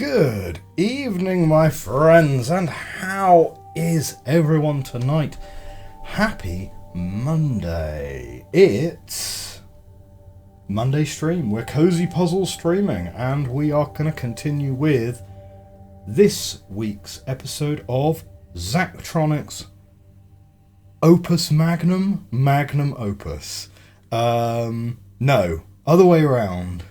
Good evening, my friends, and how is everyone tonight? Happy Monday. It's Monday stream. We're Cozy Puzzle streaming, and we are going to continue with this week's episode of Zachtronics Opus Magnum? Magnum Opus. No, other way around.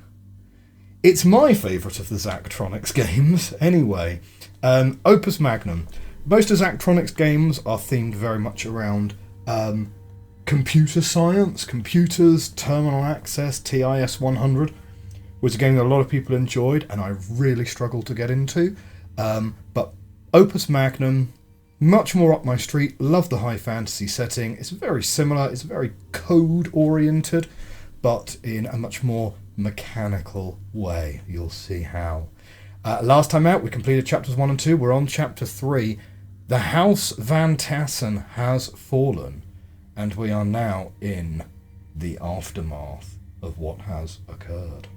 It's my favourite of the Zachtronics games, anyway. Opus Magnum. Most of Zachtronics games are themed very much around computer science, computers, terminal access. TIS 100 was a game that a lot of people enjoyed, and I really struggled to get into. But Opus Magnum, much more up my street. Love the high fantasy setting. It's very similar. It's very code-oriented, but in a much more mechanical way. You'll see how. Last time out, we completed chapters 1 and 2. We're on chapter 3. The House Van Tassen has fallen, and we are now in the aftermath of what has occurred.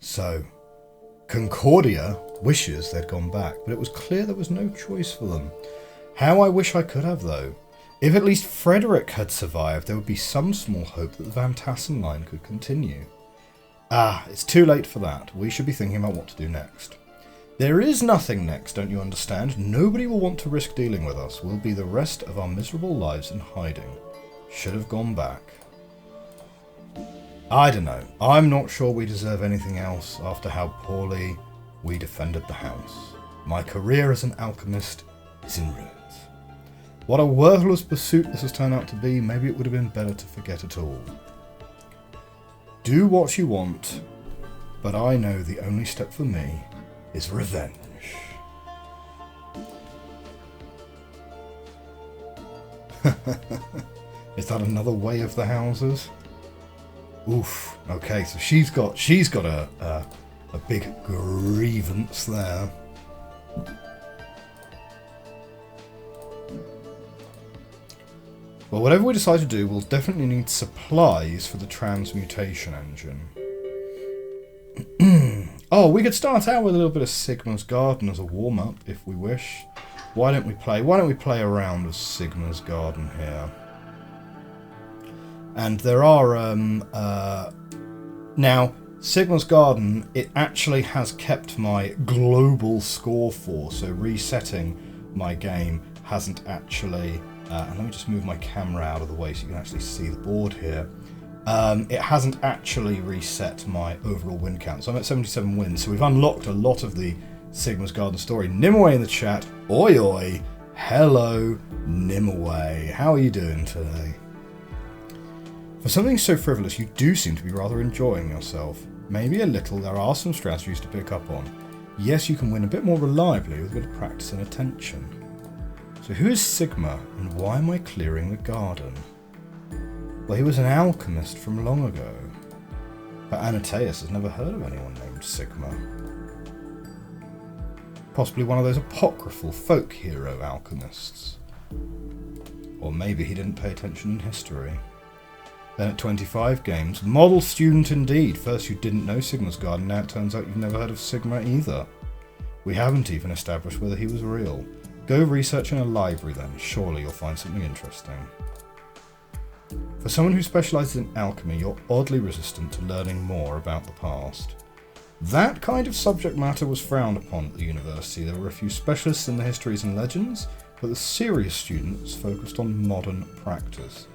So, Concordia wishes they'd gone back, but it was clear there was no choice for them. How I wish I could have, though. If at least Frederick had survived, there would be some small hope that the Van Tassen line could continue. It's too late for that. We should be thinking about what to do next. There is nothing next, don't you understand? Nobody will want to risk dealing with us. We'll be the rest of our miserable lives in hiding. Should have gone back. I don't know. I'm not sure we deserve anything else after how poorly we defended the house. My career as an alchemist is in ruins. What a worthless pursuit this has turned out to be. Maybe it would have been better to forget it all. Do what you want, but I know the only step for me is revenge. Is that another way of the houses? Oof. Okay, so she's got a big grievance there. Well, whatever we decide to do, we'll definitely need supplies for the transmutation engine. Oh, we could start out with a little bit of Sigma's Garden as a warm-up, if we wish. Why don't we play a round of Sigma's Garden here? And there are, now, Sigma's Garden, it actually has kept my global score for, so resetting my game hasn't actually... and let me just move my camera out of the way so you can actually see the board here. It hasn't actually reset my overall win count. So I'm at 77 wins. So we've unlocked a lot of the Sigma's Garden story. Nimue in the chat. Oi oi. Hello, Nimue. How are you doing today? For something so frivolous, you do seem to be rather enjoying yourself. Maybe a little. There are some strategies to pick up on. Yes, you can win a bit more reliably with a bit of practice and attention. So who is Sigma, and why am I clearing the garden? Well, he was an alchemist from long ago. But Anataeus has never heard of anyone named Sigma. Possibly one of those apocryphal folk hero alchemists. Or maybe he didn't pay attention in history. Then at 25 games, model student indeed. First you didn't know Sigma's Garden, now it turns out you've never heard of Sigma either. We haven't even established whether he was real. Go research in a library then, surely you'll find something interesting. For someone who specialises in alchemy, you're oddly resistant to learning more about the past. That kind of subject matter was frowned upon at the university. There were a few specialists in the histories and legends, but the serious students focused on modern practice.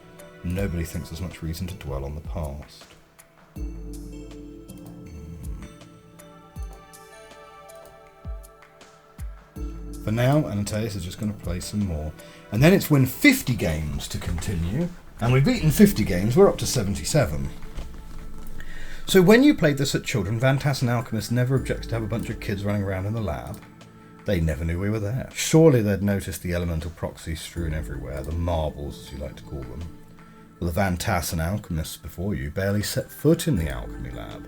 Nobody thinks there's much reason to dwell on the past. For now, Anataeus is just going to play some more. And then it's win 50 games to continue. And we've beaten 50 games, we're up to 77. So when you played this at Children, Van Tassen alchemists never objected to have a bunch of kids running around in the lab. They never knew we were there. Surely they'd noticed the elemental proxies strewn everywhere, the marbles as you like to call them. Well, the Van Tassen alchemists before you barely set foot in the alchemy lab.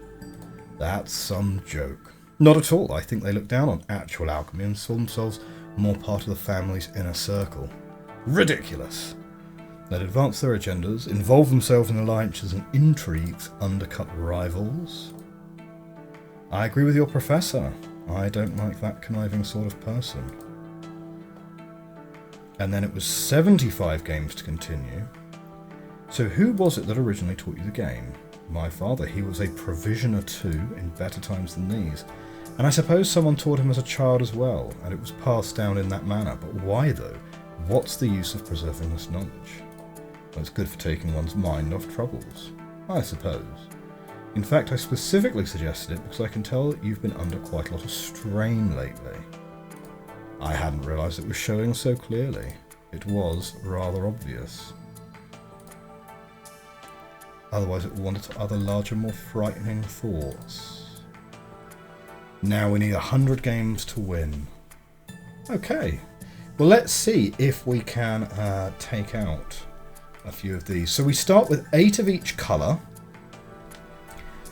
That's some joke. Not at all. I think they looked down on actual alchemy and saw themselves more part of the family's inner circle. Ridiculous. They'd advance their agendas, involve themselves in alliances and intrigues, undercut rivals. I agree with your professor. I don't like that conniving sort of person. And then it was 75 games to continue. So who was it that originally taught you the game? My father. He was a provisioner too, in better times than these. And I suppose someone taught him as a child as well, and it was passed down in that manner. But why though? What's the use of preserving this knowledge? Well, it's good for taking one's mind off troubles, I suppose. In fact, I specifically suggested it because I can tell that you've been under quite a lot of strain lately. I hadn't realised it was showing so clearly. It was rather obvious. Otherwise it will wander to other larger, more frightening thoughts. Now we need 100 games to win. Okay. Well, let's see if we can take out a few of these. So we start with 8 of each colour.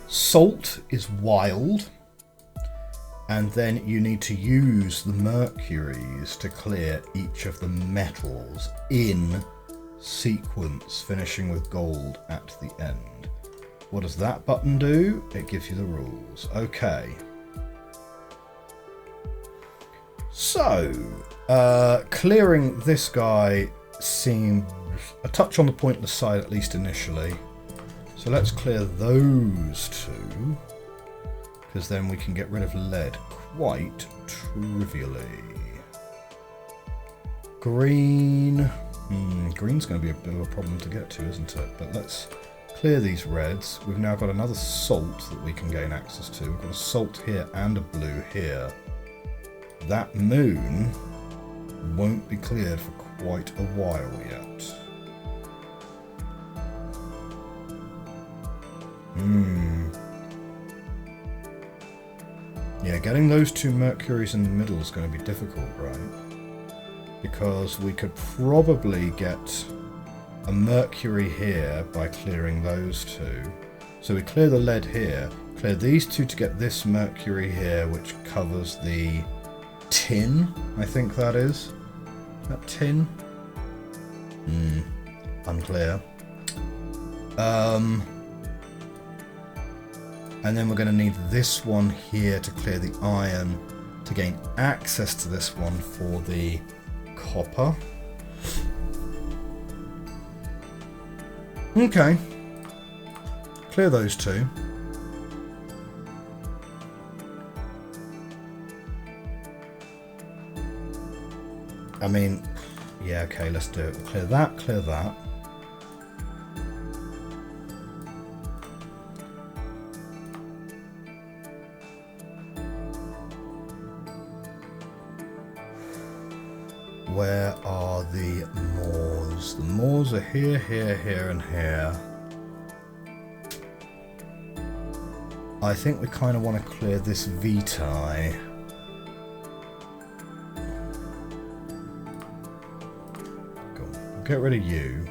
Salt is wild. And then you need to use the mercuries to clear each of the metals in sequence, finishing with gold at the end. What does that button do? It gives you the rules. Okay. So, clearing this guy seems a touch on the pointless side, at least initially. So let's clear those two, because then we can get rid of lead quite trivially. Green. Green's going to be a bit of a problem to get to, isn't it? But let's clear these reds. We've now got another salt that we can gain access to. We've got a salt here and a blue here. That moon won't be cleared for quite a while yet. Yeah, getting those two mercuries in the middle is going to be difficult, right? Because we could probably get a mercury here by clearing those two. So we clear the lead here, clear these two to get this mercury here, which covers the tin, I think that is. That tin? Unclear. And then we're going to need this one here to clear the iron to gain access to this one for the copper. Okay. Clear those two. I mean, yeah, okay, let's do it. We'll clear that, clear that. Where are the moors? The moors are here, here, here, and here. I think we kind of want to clear this vitae. Cool. We'll get rid of you.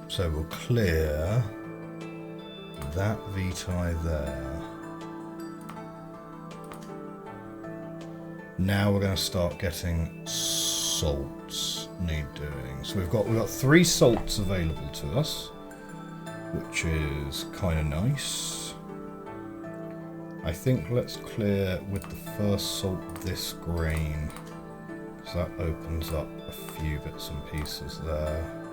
So we'll clear that vitae there. Now we're going to start getting salts need doing. So we've got 3 salts available to us, which is kind of nice. I think let's clear with the first salt this green, because that opens up a few bits and pieces there.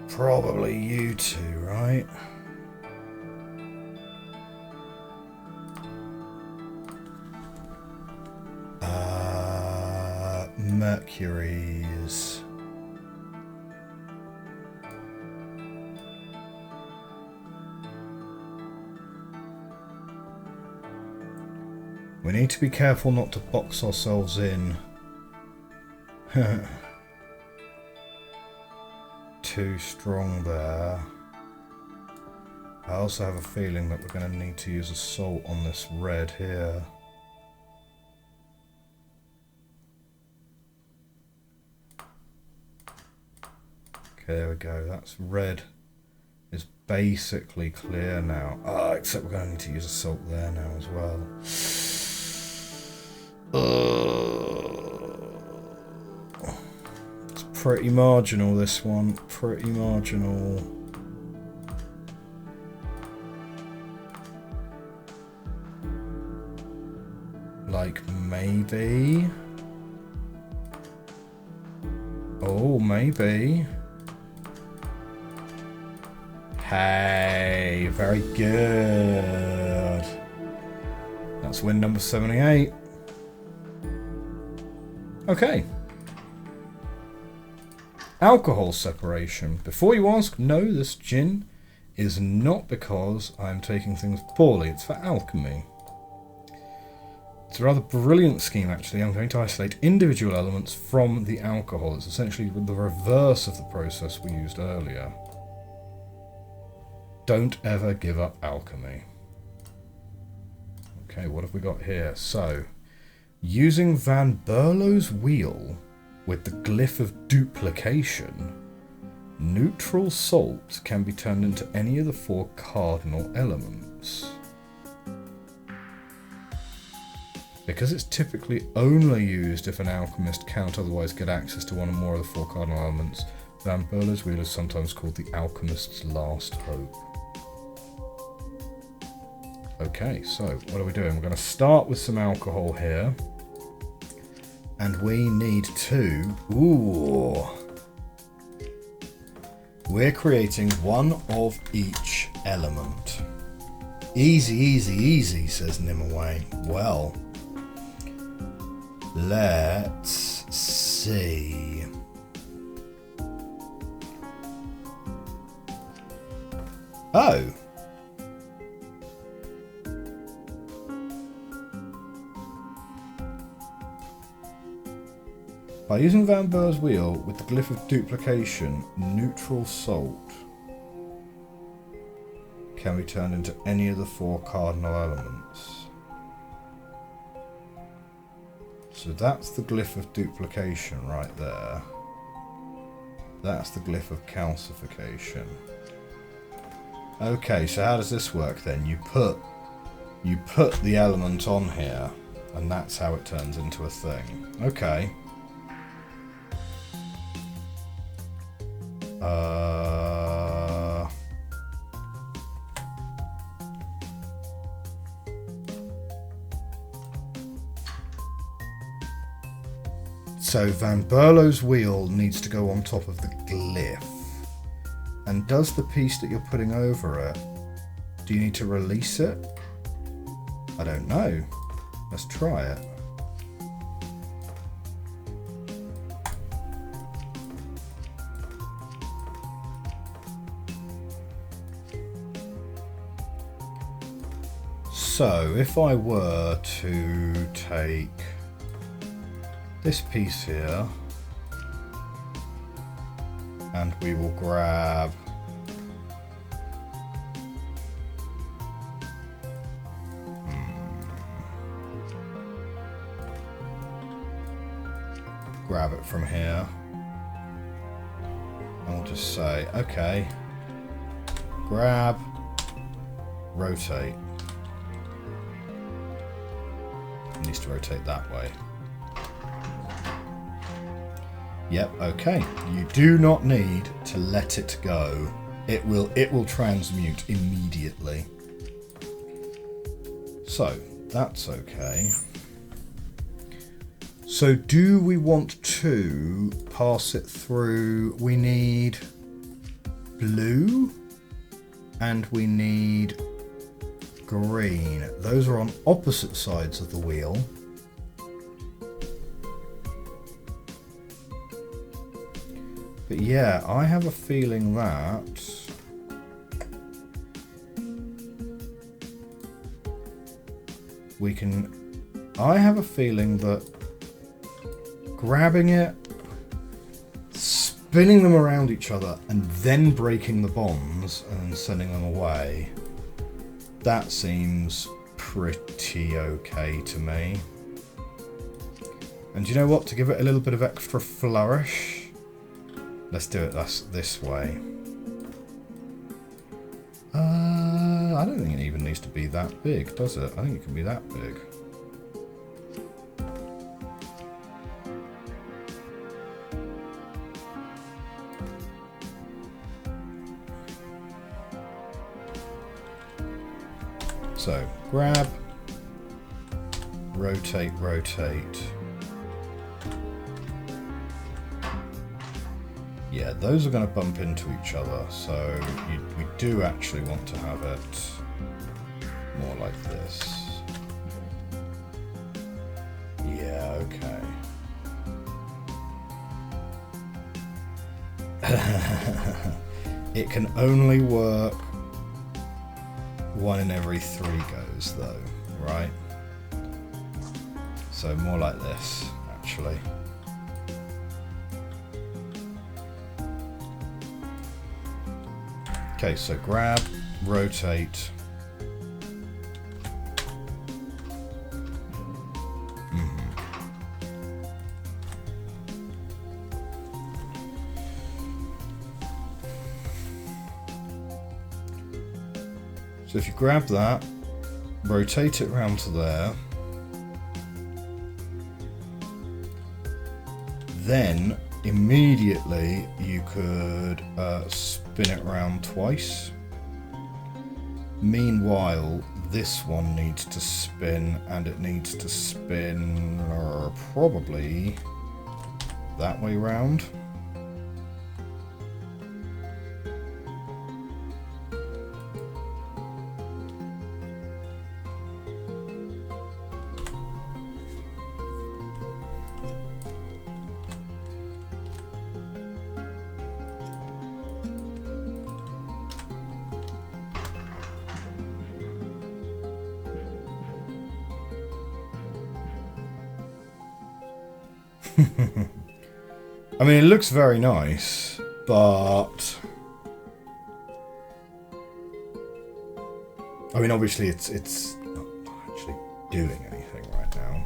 Probably you two, right? Mercuries. We need to be careful not to box ourselves in. Too strong there. I also have a feeling that we're going to need to use a salt on this red here. Okay, there we go. That's red. Is basically clear now. Except we're going to need to use a salt there now as well. It's pretty marginal, this one. Pretty marginal. Like, maybe... Oh, maybe... Hey, very good. That's win number 78. Okay. Alcohol separation. Before you ask, no, this gin is not because I'm taking things poorly. It's for alchemy. It's a rather brilliant scheme, actually. I'm going to isolate individual elements from the alcohol. It's essentially the reverse of the process we used earlier. Don't ever give up alchemy. Okay, what have we got here? So, using Van Berlo's wheel with the glyph of duplication, neutral salt can be turned into any of the 4 cardinal elements. Because it's typically only used if an alchemist cannot otherwise get access to one or more of the 4 cardinal elements, Van Berlo's wheel is sometimes called the alchemist's last hope. Okay, so what are we doing? We're going to start with some alcohol here. And we need to... Ooh. We're creating one of each element. Easy, easy, easy, says Nimaway. Well, let's see. Oh. By using Van Berlo's wheel with the glyph of duplication, neutral salt can be turned into any of the 4 cardinal elements. So that's the glyph of duplication right there. That's the glyph of calcification. Okay, so how does this work then? You put the element on here, and that's how it turns into a thing. Okay. So Van Berlo's wheel needs to go on top of the glyph. And does the piece that you're putting over it, do you need to release it? I don't know. Let's try it. So, if I were to take this piece here, and we will grab it from here, and we'll just say, okay, grab, rotate. It needs to rotate that way. Yep, okay. You do not need to let it go. It will transmute immediately. So, that's okay. So do we want to pass it through? We need blue and we need green. Those are on opposite sides of the wheel. But yeah, I have a feeling that we can... I have a feeling that grabbing it, spinning them around each other, and then breaking the bonds and sending them away, that seems pretty okay to me. And you know what? To give it a little bit of extra flourish, Let's do it this way. I don't think it even needs to be that big, does it? I think it can be that big. So, grab, rotate, rotate. Yeah, those are going to bump into each other, so we do actually want to have it more like this. Yeah, okay. It can only work 1 in every 3 goes, though, right? So more like this, actually. Okay, so grab, rotate. So if you grab that, rotate it round to there, then immediately you could spin it round twice. Meanwhile, this one needs to spin, and it needs to spin probably that way round. I mean, it looks very nice, but I mean, obviously it's not actually doing anything right now.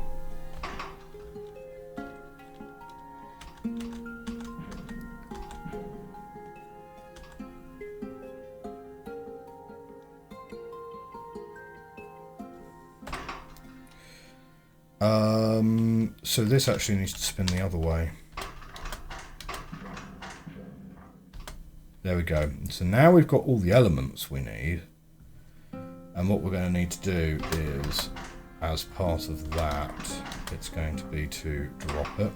So this actually needs to spin the other way. There we go. So now we've got all the elements we need. And what we're going to need to do is, as part of that, it's going to be to drop it.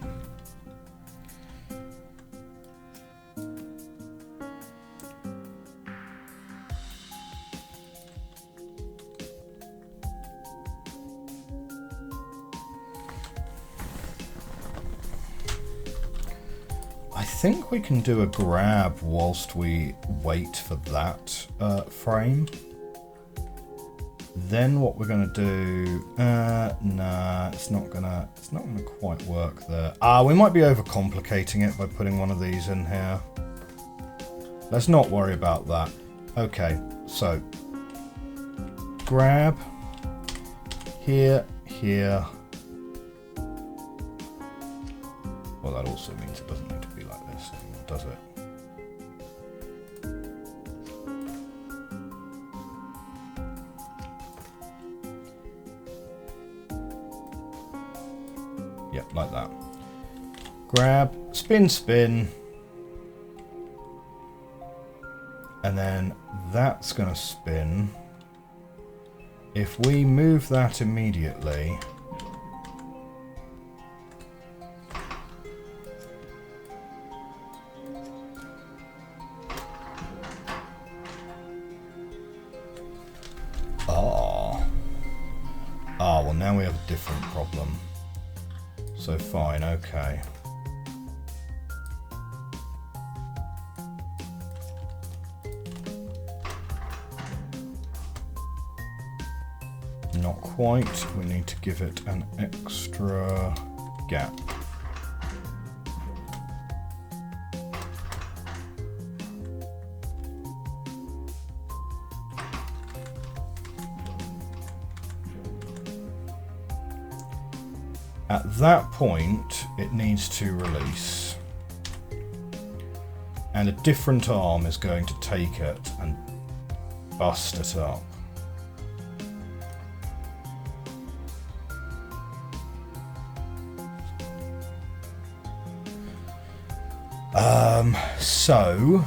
I think we can do a grab whilst we wait for that frame. Then what we're gonna do? Nah, it's not gonna quite work there. We might be overcomplicating it by putting one of these in here. Let's not worry about that. Okay, so grab here, here. Well, that also means it doesn't need to be like this anymore, does it? Yep, like that. Grab, spin, spin. And then that's going to spin. If we move that immediately, well, now we have a different problem. So fine, okay. Not quite. We need to give it an extra gap. At that point, it needs to release. and a different arm is going to take it and bust it up. So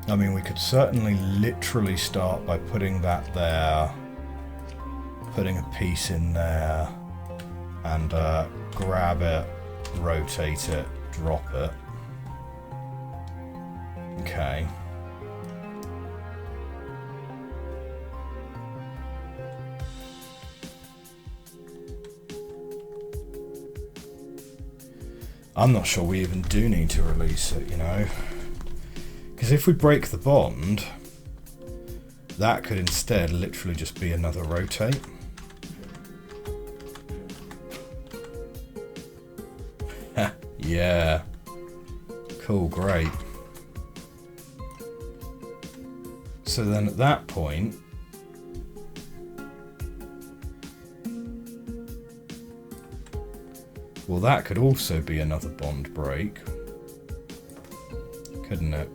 I mean, we could certainly literally start by putting that there, putting a piece in there, and grab it, rotate it, drop it. Okay. I'm not sure we even do need to release it, you know. Because if we break the bond, that could instead literally just be another rotate. Yeah. Cool, great. So then at that point, well, that could also be another bond break, couldn't it?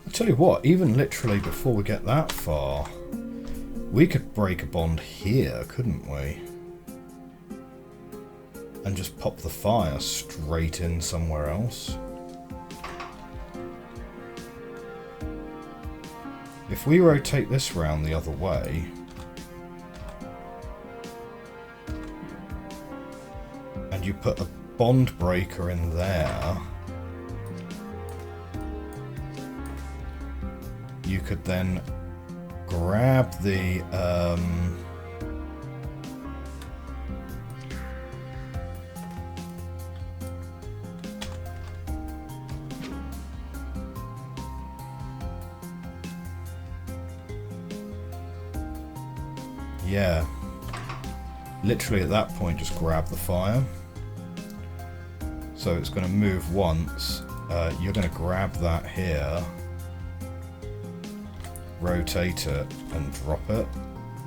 I'll tell you what, even literally before we get that far, we could break a bond here, couldn't we? And just pop the fire straight in somewhere else. If we rotate this round the other way, and you put a bond breaker in there, you could then grab the yeah, literally at that point just grab the fire. So it's going to move once, you're going to grab that here, rotate it and drop it,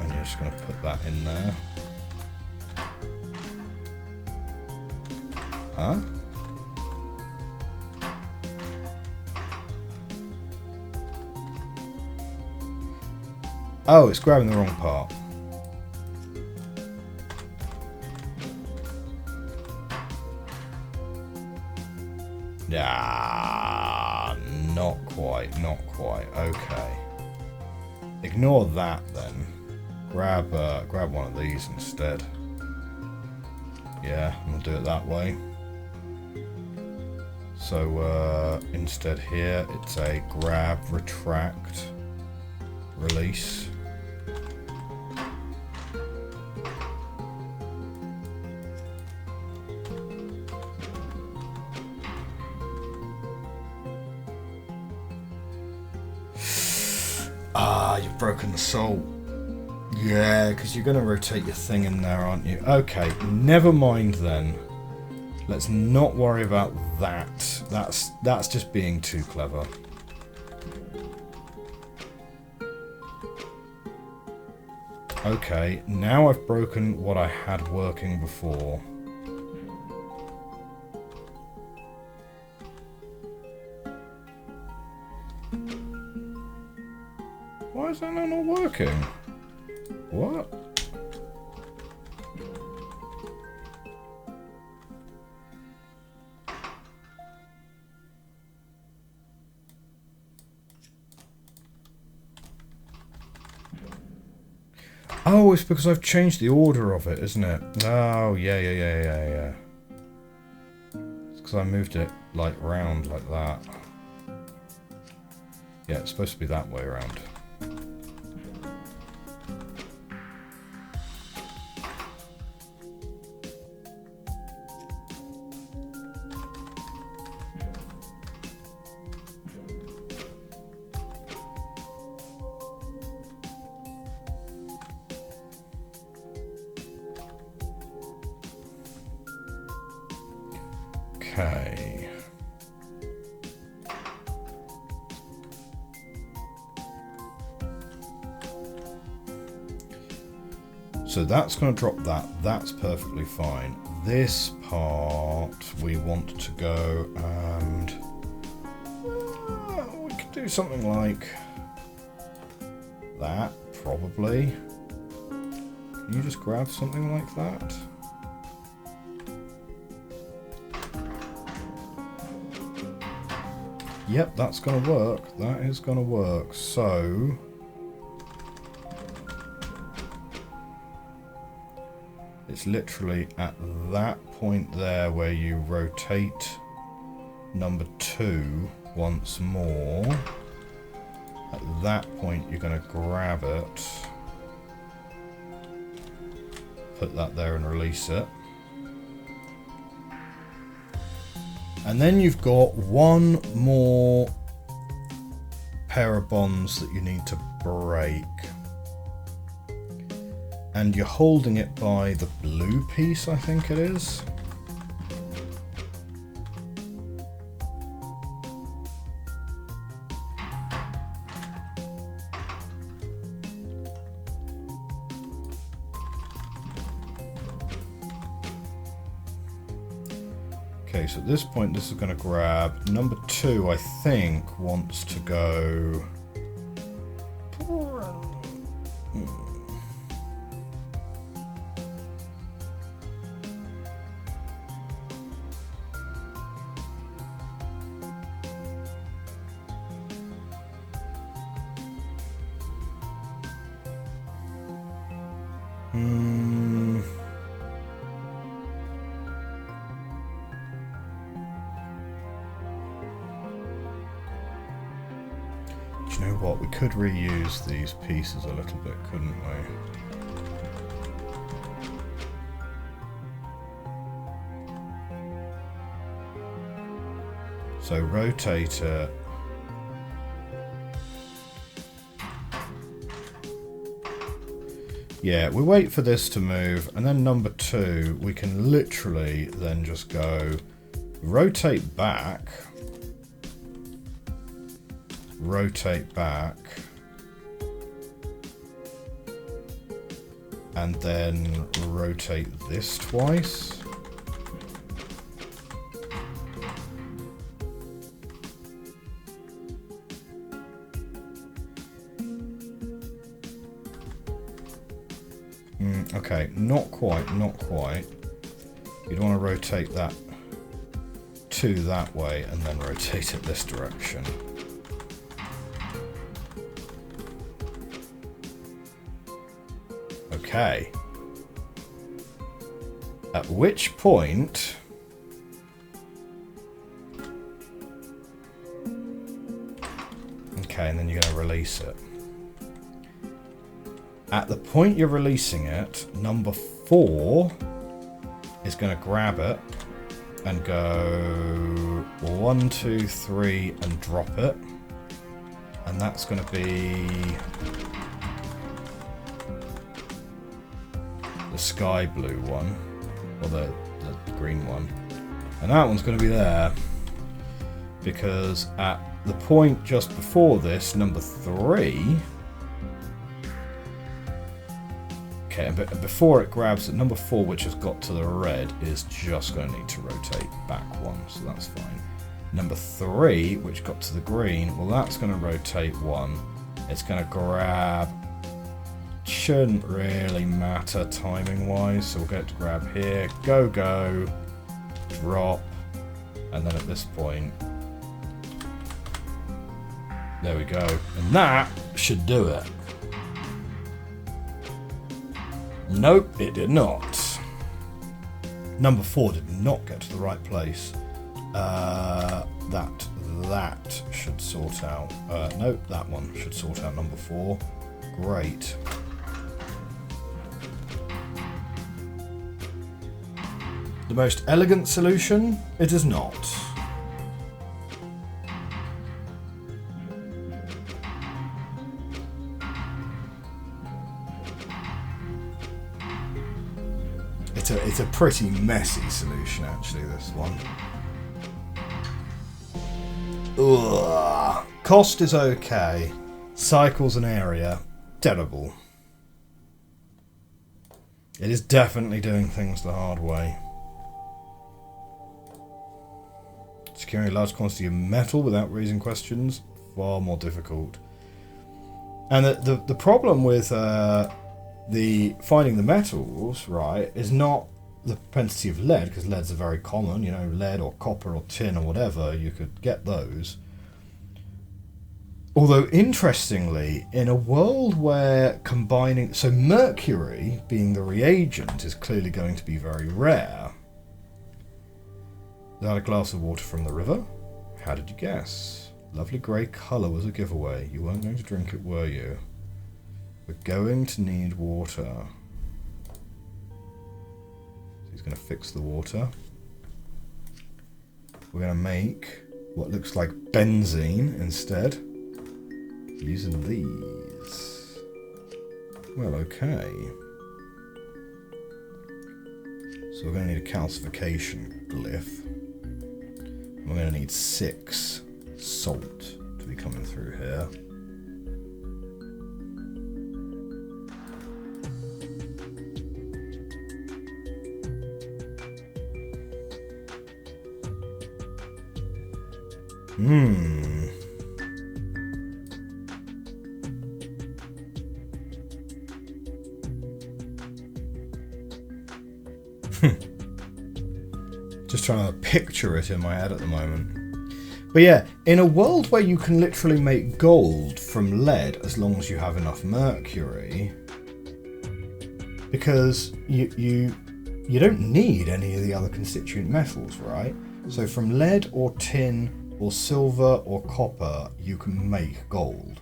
and you're just going to put that in there. Huh? Oh, it's grabbing the wrong part. Ah, not quite, not quite. Okay. Ignore that then. Grab one of these instead. Yeah, we'll do it that way. So instead here, it's a grab, retract, release. Ah, you've broken the salt. Yeah, because you're going to rotate your thing in there, aren't you? Okay, never mind then. Let's not worry about that. That's just being too clever. Okay, now I've broken what I had working before. Why is that not working? What? Oh, it's because I've changed the order of it, isn't it? Oh, yeah. It's because I moved it, like, round like that. Yeah, it's supposed to be that way around. Okay. So that's going to drop that. That's perfectly fine. This part we want to go and we could do something like that, probably. Can you just grab something like that? Yep, that's going to work. That is going to work. So it's literally at that point there where you rotate number 2 once more. At that point you're going to grab it, put that there and release it. And then you've got one more pair of bonds that you need to break. And you're holding it by the blue piece, I think it is. Okay, so at this point this is going to grab number 2, I think, wants to go... Do you know what? We could reuse these pieces a little bit, couldn't we? So rotate it. Yeah, we wait for this to move, and then number 2, we can literally then just go rotate back, and then rotate this twice. Okay, not quite. You'd want to rotate that 2 that way and then rotate it this direction. Okay. At which point... Okay, and then you're going to release it. At the point you're releasing it, number 4 is going to grab it and go 1, 2, 3 and drop it. And that's going to be the sky blue one, or the green one. And that one's going to be there, because at the point just before this, number 3... Okay, but before it grabs it, number 4, which has got to the red, is just going to need to rotate back 1, so that's fine. Number 3, which got to the green, well, that's going to rotate 1. It's going to grab... Shouldn't really matter timing-wise, so we'll get it to grab here. Go, drop, and then at this point... There we go. And that should do it. Nope, it did not. Number 4 did not get to the right place. That should sort out. Nope, that one should sort out number 4. Great. The most elegant solution? It is not. It's a pretty messy solution, actually, this one. Ugh. Cost is okay. Cycles and area, terrible. It is definitely doing things the hard way. Securing a large quantity of metal without raising questions, far more difficult. And the problem with the finding the metals, right, is not the propensity of lead, because leads are very common, you know, lead or copper or tin or whatever, you could get those. Although, interestingly, in a world where combining... So mercury, being the reagent, is clearly going to be very rare. Is that a glass of water from the river? How did you guess? Lovely grey colour was a giveaway. You weren't going to drink it, were you? We're going to need water. He's going to fix the water. We're going to make what looks like benzene instead. Using these. Well, okay. So we're going to need a calcification glyph. We're going to need 6 salt to be coming through here. Just trying to picture it in my head at the moment. But yeah, in a world where you can literally make gold from lead as long as you have enough mercury, because you don't need any of the other constituent metals, right? So from lead or tin or silver or copper, you can make gold.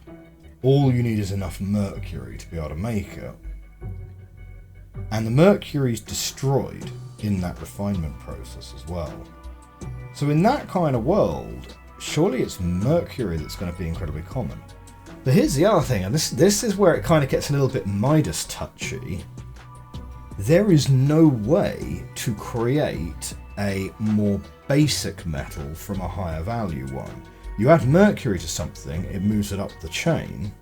All you need is enough mercury to be able to make it. And the mercury is destroyed in that refinement process as well. So in that kind of world, surely it's mercury that's going to be incredibly common. But here's the other thing, and this is where it kind of gets a little bit Midas touchy. There is no way to create a more basic metal from a higher value one. You add mercury to something, it moves it up the chain.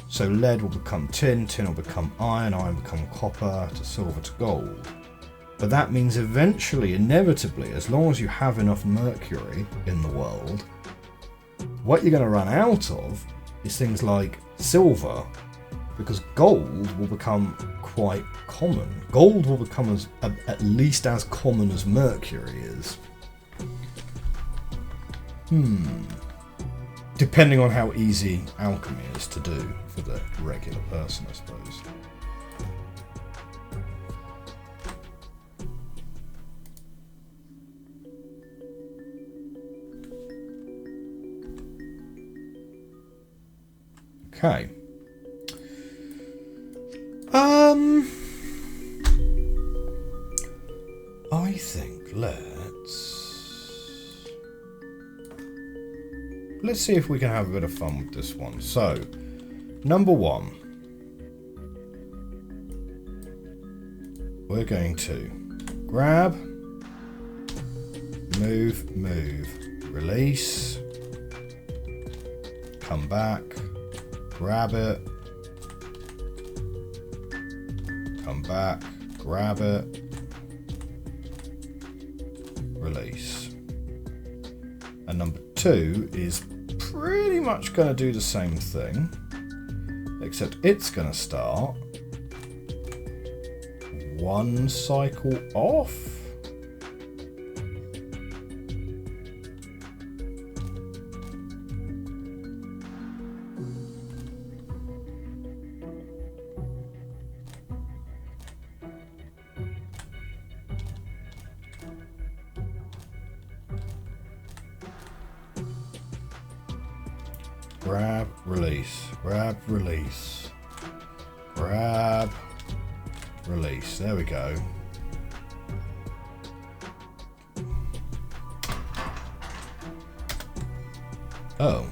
So lead will become tin, tin will become iron, iron will become copper, to silver to gold. But that means eventually, inevitably, as long as you have enough mercury in the world, what you're going to run out of is things like silver, because gold will become quite common. Gold will become at least as common as mercury is. Depending on how easy alchemy is to do for the regular person, I suppose. Okay. I think let's see if we can have a bit of fun with this one. So, number 1, we're going to grab, move, release, come back, grab it, come back, grab it, release. And number 2 is pretty much going to do the same thing, except it's going to start 1 cycle off. Grab, release, grab, release, grab, release. There we go. Oh.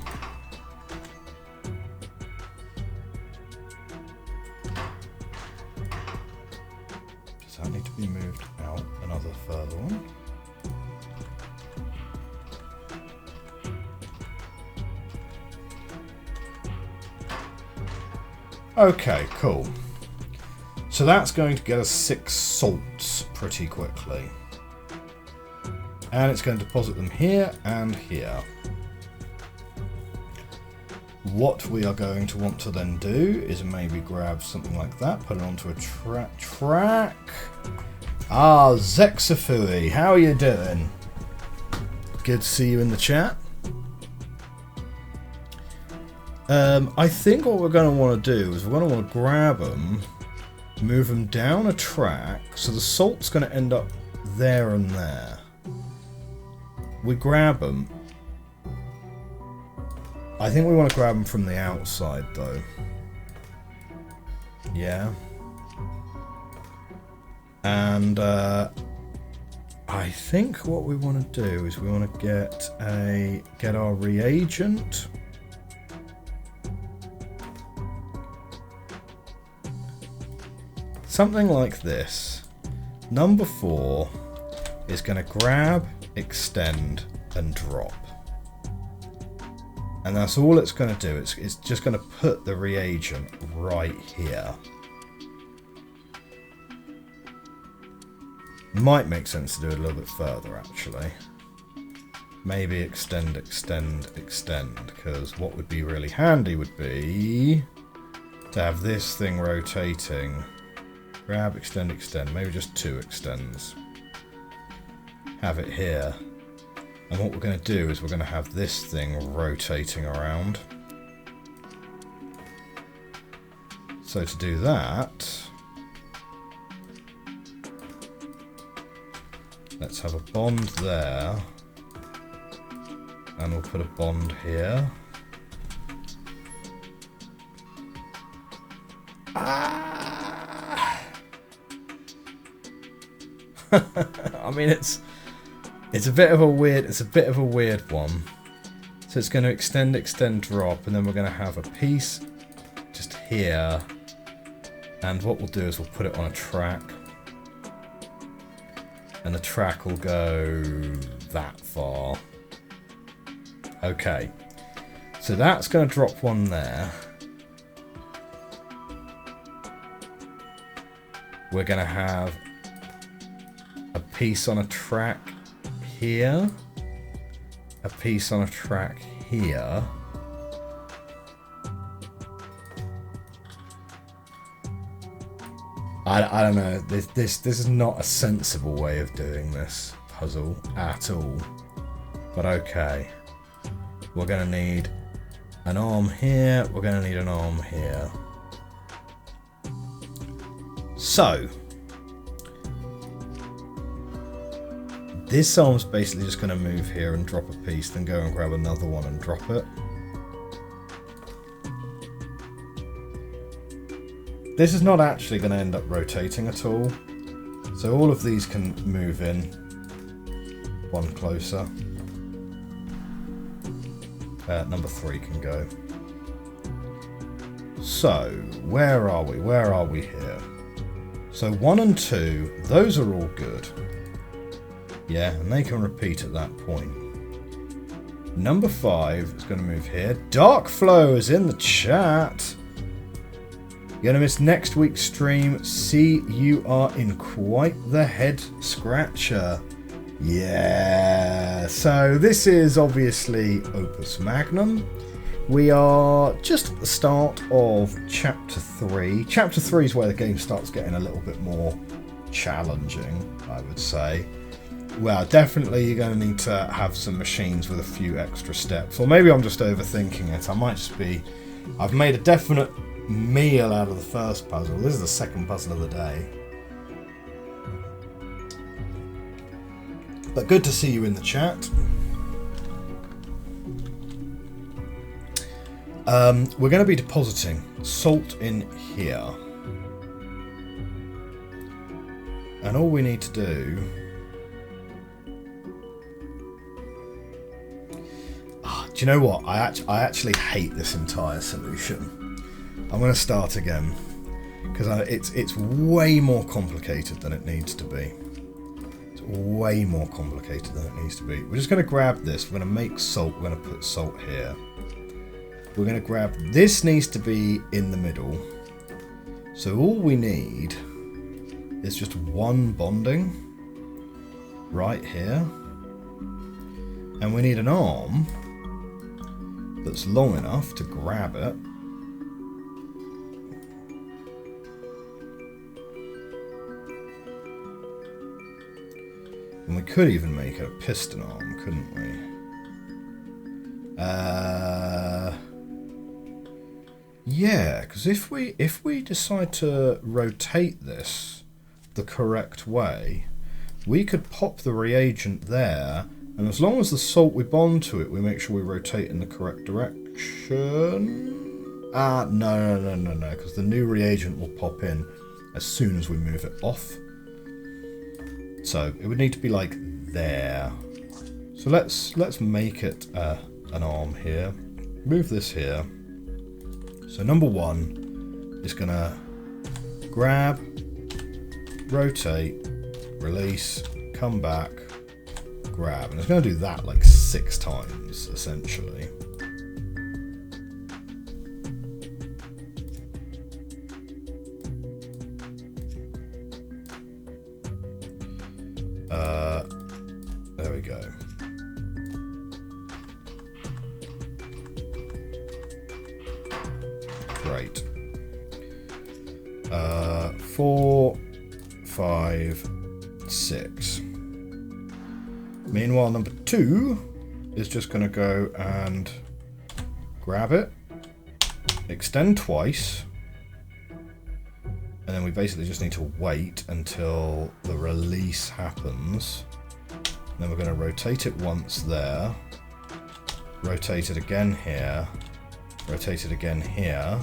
Does that need to be moved out another further one? Okay, cool. So that's going to get us 6 salts pretty quickly. And it's going to deposit them here and here. What we are going to want to then do is maybe grab something like that, put it onto a track. Ah, Zexafui, how are you doing? Good to see you in the chat. I think what we're going to want to do is we're going to want to grab them, move them down a track, so the salt's going to end up there and there. We grab them. I think we want to grab them from the outside though. Yeah. And I think what we want to do is we want to get our reagent. Something like this. Number 4 is going to grab, extend, and drop. And that's all it's going to do. It's just going to put the reagent right here. Might make sense to do it a little bit further, actually. Maybe extend, extend, extend. Because what would be really handy would be to have this thing rotating. Grab, extend, extend. Maybe just 2 extends. Have it here. And what we're going to do is we're going to have this thing rotating around. So to do that, let's have a bond there. And we'll put a bond here. Ah! I mean, it's a bit of a weird one. So it's going to extend, extend, drop, and then we're going to have a piece just here. And what we'll do is we'll put it on a track. And the track will go that far. Okay. So that's going to drop one there. We're going to have a piece on a track here, a piece on a track here, I don't know, this is not a sensible way of doing this puzzle at all, but okay. We're going to need an arm here, we're going to need an arm here. So this arm's basically just going to move here and drop a piece, then go and grab another one and drop it. This is not actually going to end up rotating at all. So all of these can move in. One closer. Number 3 can go. So, where are we? Where are we here? So 1 and 2, those are all good. Yeah, and they can repeat at that point. Number 5 is going to move here. Dark Flow is in the chat. You're going to miss next week's stream. See, you are in quite the head scratcher. Yeah, so this is obviously Opus Magnum. We are just at the start of Chapter 3. Chapter 3 is where the game starts getting a little bit more challenging, I would say. Well, definitely you're going to need to have some machines with a few extra steps. Or maybe I'm just overthinking it. I might just be... I've made a definite meal out of the first puzzle. This is the second puzzle of the day. But good to see you in the chat. We're going to be depositing salt in here. And all we need to do... Do you know what? I actually hate this entire solution. I'm going to start again. Because it's way more complicated than it needs to be. It's way more complicated than it needs to be. We're just going to grab this. We're going to make salt. We're going to put salt here. We're going to grab... This needs to be in the middle. So all we need is just one bonding right here. And we need an arm that's long enough to grab it. And we could even make it a piston arm, couldn't we? Yeah, because if we decide to rotate this the correct way, we could pop the reagent there, and as long as the salt we bond to it, we make sure we rotate in the correct direction. No, because the new reagent will pop in as soon as we move it off. So it would need to be like there. So let's make it an arm here. Move this here. So number one is gonna grab, rotate, release, come back, grab, and it's gonna do that like 6 times essentially. There we go. Great. 4, 5, 6. Meanwhile, number 2 is just going to go and grab it, extend twice, and then we basically just need to wait until the release happens. Then we're going to rotate it once there, rotate it again here, rotate it again here,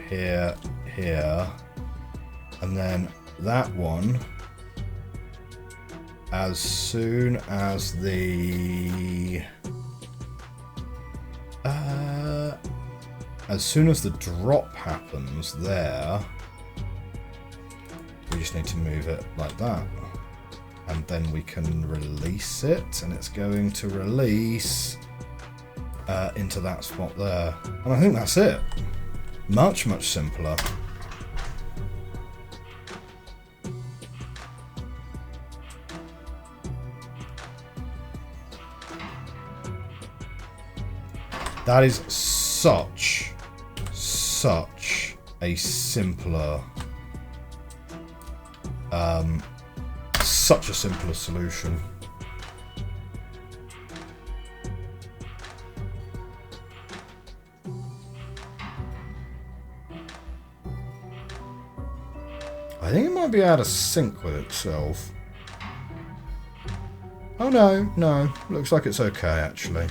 here, here, and then that one, as soon as the drop happens there, we just need to move it like that, and then we can release it, and it's going to release into that spot there, and I think that's it. Much simpler. That is such a simpler solution. I think it might be out of sync with itself. Oh no, looks like it's okay actually.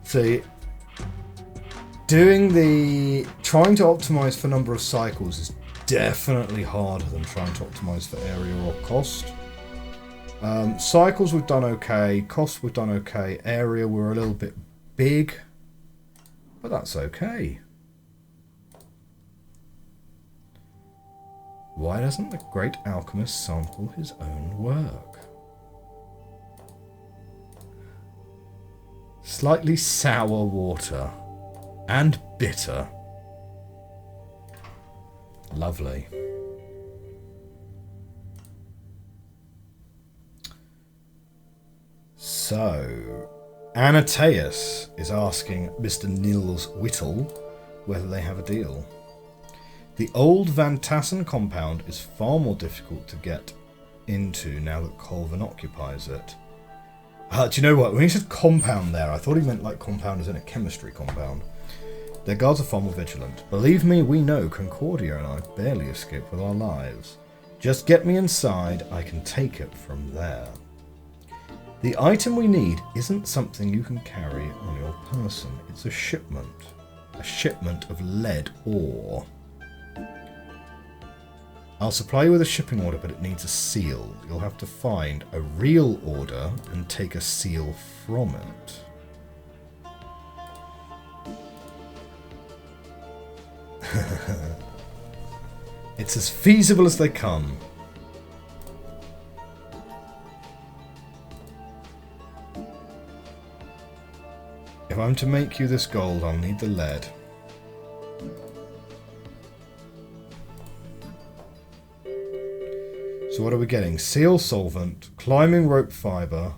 See, trying to optimize for number of cycles is definitely harder than trying to optimize for area or cost. Cycles we've done okay, cost we've done okay, area we're a little bit big, but that's okay. Why doesn't the great alchemist sample his own work? Slightly sour water. And bitter. Lovely. So, Anateus is asking Mr. Nils Whittle whether they have a deal. The old Van Tassen compound is far more difficult to get into now that Colvin occupies it. Do you know what? When he said compound there, I thought he meant like compound as in a chemistry compound. Their guards are far more vigilant. Believe me, we know Concordia and I barely escape with our lives. Just get me inside, I can take it from there. The item we need isn't something you can carry on your person. It's a shipment. A shipment of lead ore. I'll supply you with a shipping order, but it needs a seal. You'll have to find a real order and take a seal from it. It's as feasible as they come. If I'm to make you this gold, I'll need the lead. So what are we getting? Seal solvent, climbing rope fibre,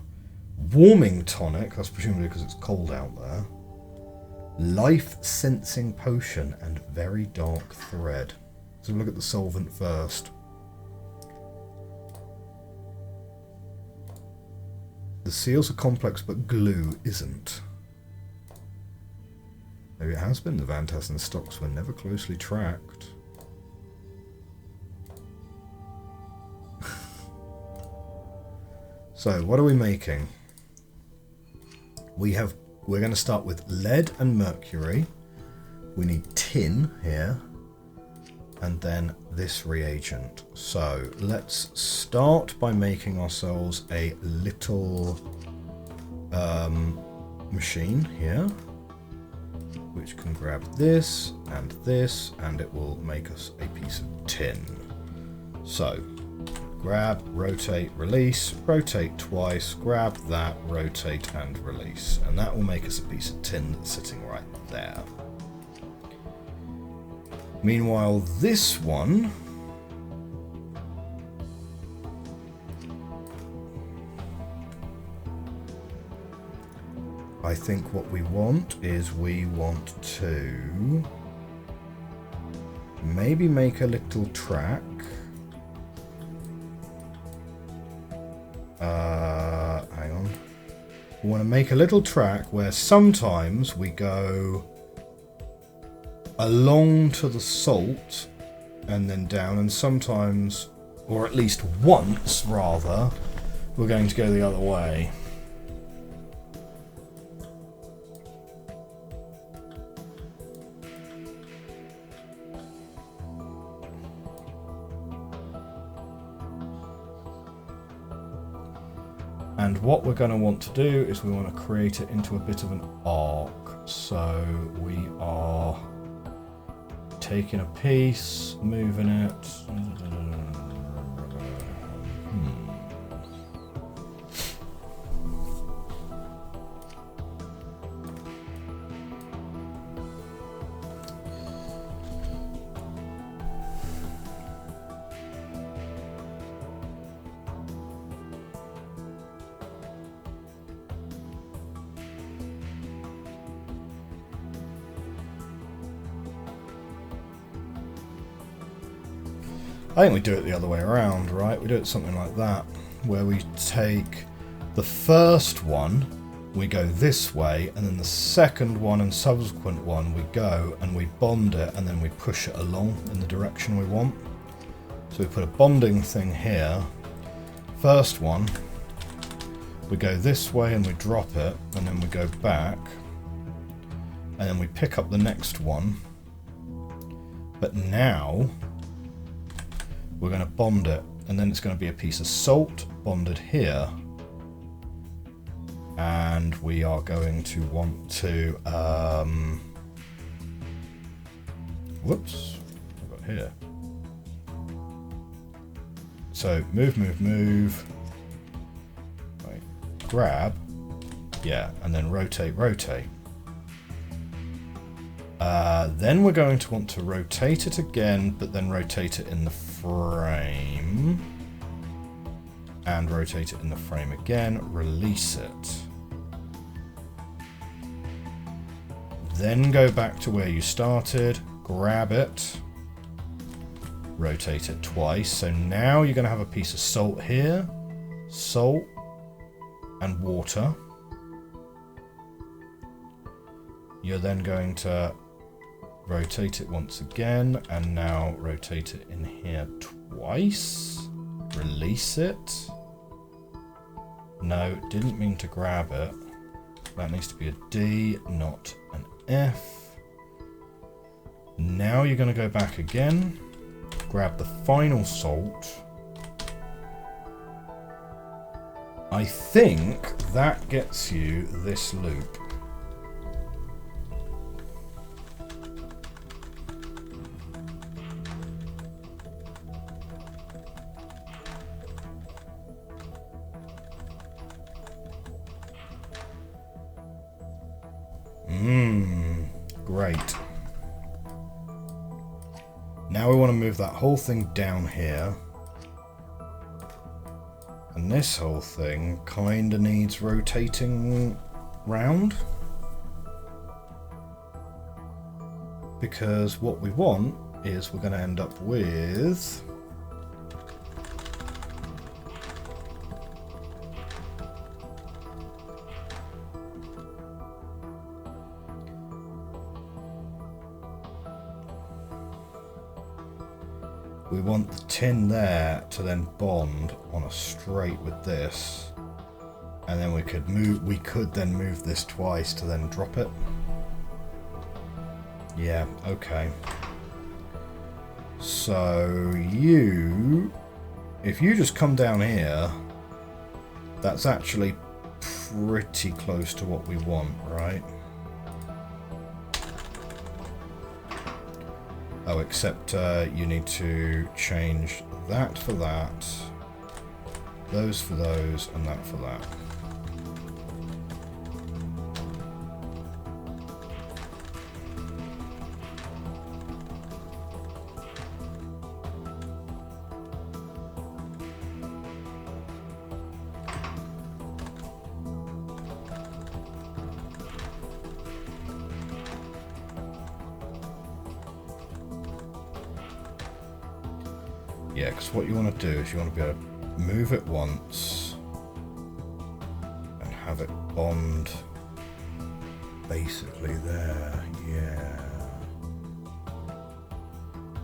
warming tonic, that's presumably because it's cold out there, life sensing potion, and very dark thread. So look at the solvent first. The seals are complex, but glue isn't. Maybe it has been. The Vantassen stocks were never closely tracked. So, what are we making? We're going to start with lead and mercury. We need tin here. And then this reagent. So, let's start by making ourselves a little machine here, which can grab this, and it will make us a piece of tin. So, grab, rotate, release, rotate twice, grab that, rotate and release. And that will make us a piece of tin that's sitting right there. Meanwhile, this one... I think what we want is we want to maybe make a little track. Hang on. We want to make a little track where sometimes we go along to the salt and then down, and sometimes, or at least once rather, we're going to go the other way. And what we're going to want to do is we want to create it into a bit of an arc. So we are taking a piece, moving it. I think we do it the other way around, right? We do it something like that, where we take the first one, we go this way, and then the second one and subsequent one we go and we bond it, and then we push it along in the direction we want. So we put a bonding thing here. First one, we go this way and we drop it, and then we go back, and then we pick up the next one. But now we're going to bond it, and then it's going to be a piece of salt bonded here. And we are going to want to, whoops, I've got here. So move, move, move. Right. Grab, yeah, and then rotate, rotate. Then we're going to want to rotate it again, but then rotate it in the frame. And rotate it in the frame again, release it. Then go back to where you started, grab it, rotate it twice. So now you're going to have a piece of salt here, salt and water. You're then going to rotate it once again, and now rotate it in here twice. Release it. No, didn't mean to grab it. That needs to be a D, not an F. Now you're going to go back again, grab the final salt. I think that gets you this loop. Great. Now we want to move that whole thing down here. And this whole thing kind of needs rotating round. Because what we want is we're going to end up with... we want the tin there to then bond on a straight with this, and then we could then move this twice to then drop it. Yeah, okay. So if you just come down here, that's actually pretty close to what we want, right? Oh, except you need to change that for that, those for those, and that for that. Yeah, because what you want to do is you want to be able to move it once and have it bond basically there. Yeah.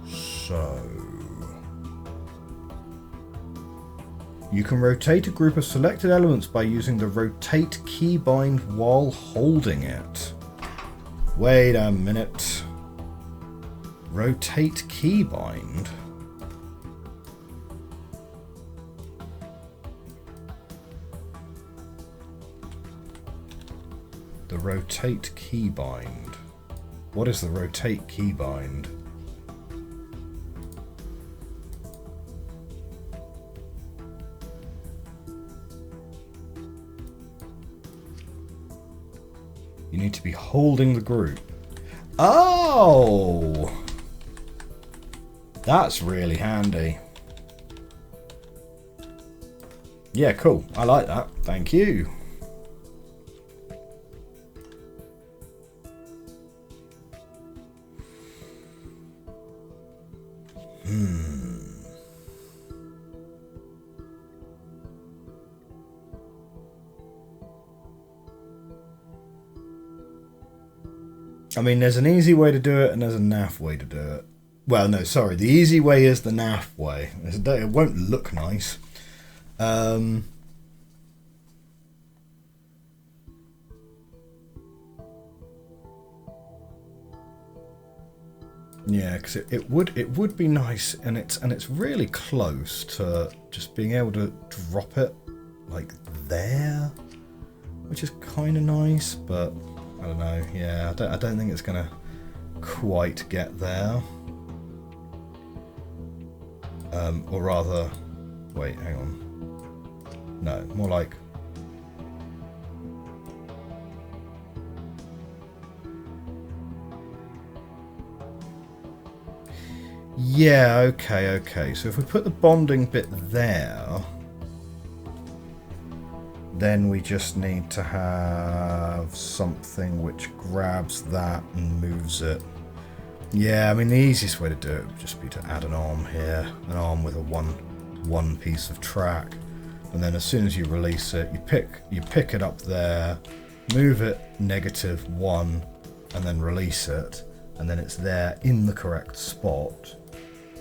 So you can rotate a group of selected elements by using the rotate keybind while holding it. Wait a minute. Rotate keybind? The rotate keybind. What is the rotate keybind? You need to be holding the group. Oh! That's really handy. Yeah, cool. I like that. Thank you. I mean, there's an easy way to do it and there's a naff way to do it. Well, no, sorry. The easy way is the naff way. It won't look nice. Yeah, because it would be nice, and it's really close to just being able to drop it like there, which is kind of nice, but I don't know. Yeah, I don't think it's gonna quite get there. Or rather, wait, hang on. No, more like. Yeah, okay. So if we put the bonding bit there, then we just need to have something which grabs that and moves it. Yeah, I mean, the easiest way to do it would just be to add an arm here, an arm with a one piece of track, and then as soon as you release it, you pick it up there, move it -1, and then release it, and then it's there in the correct spot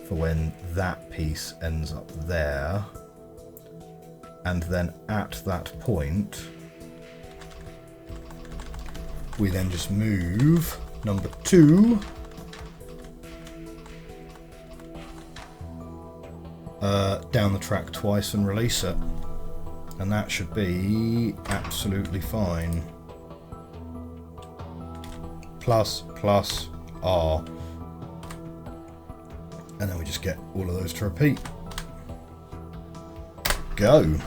for when that piece ends up there. And then at that point, we then just move number 2 down the track twice and release it. And that should be absolutely fine. Plus R. And then we just get all of those to repeat. Go.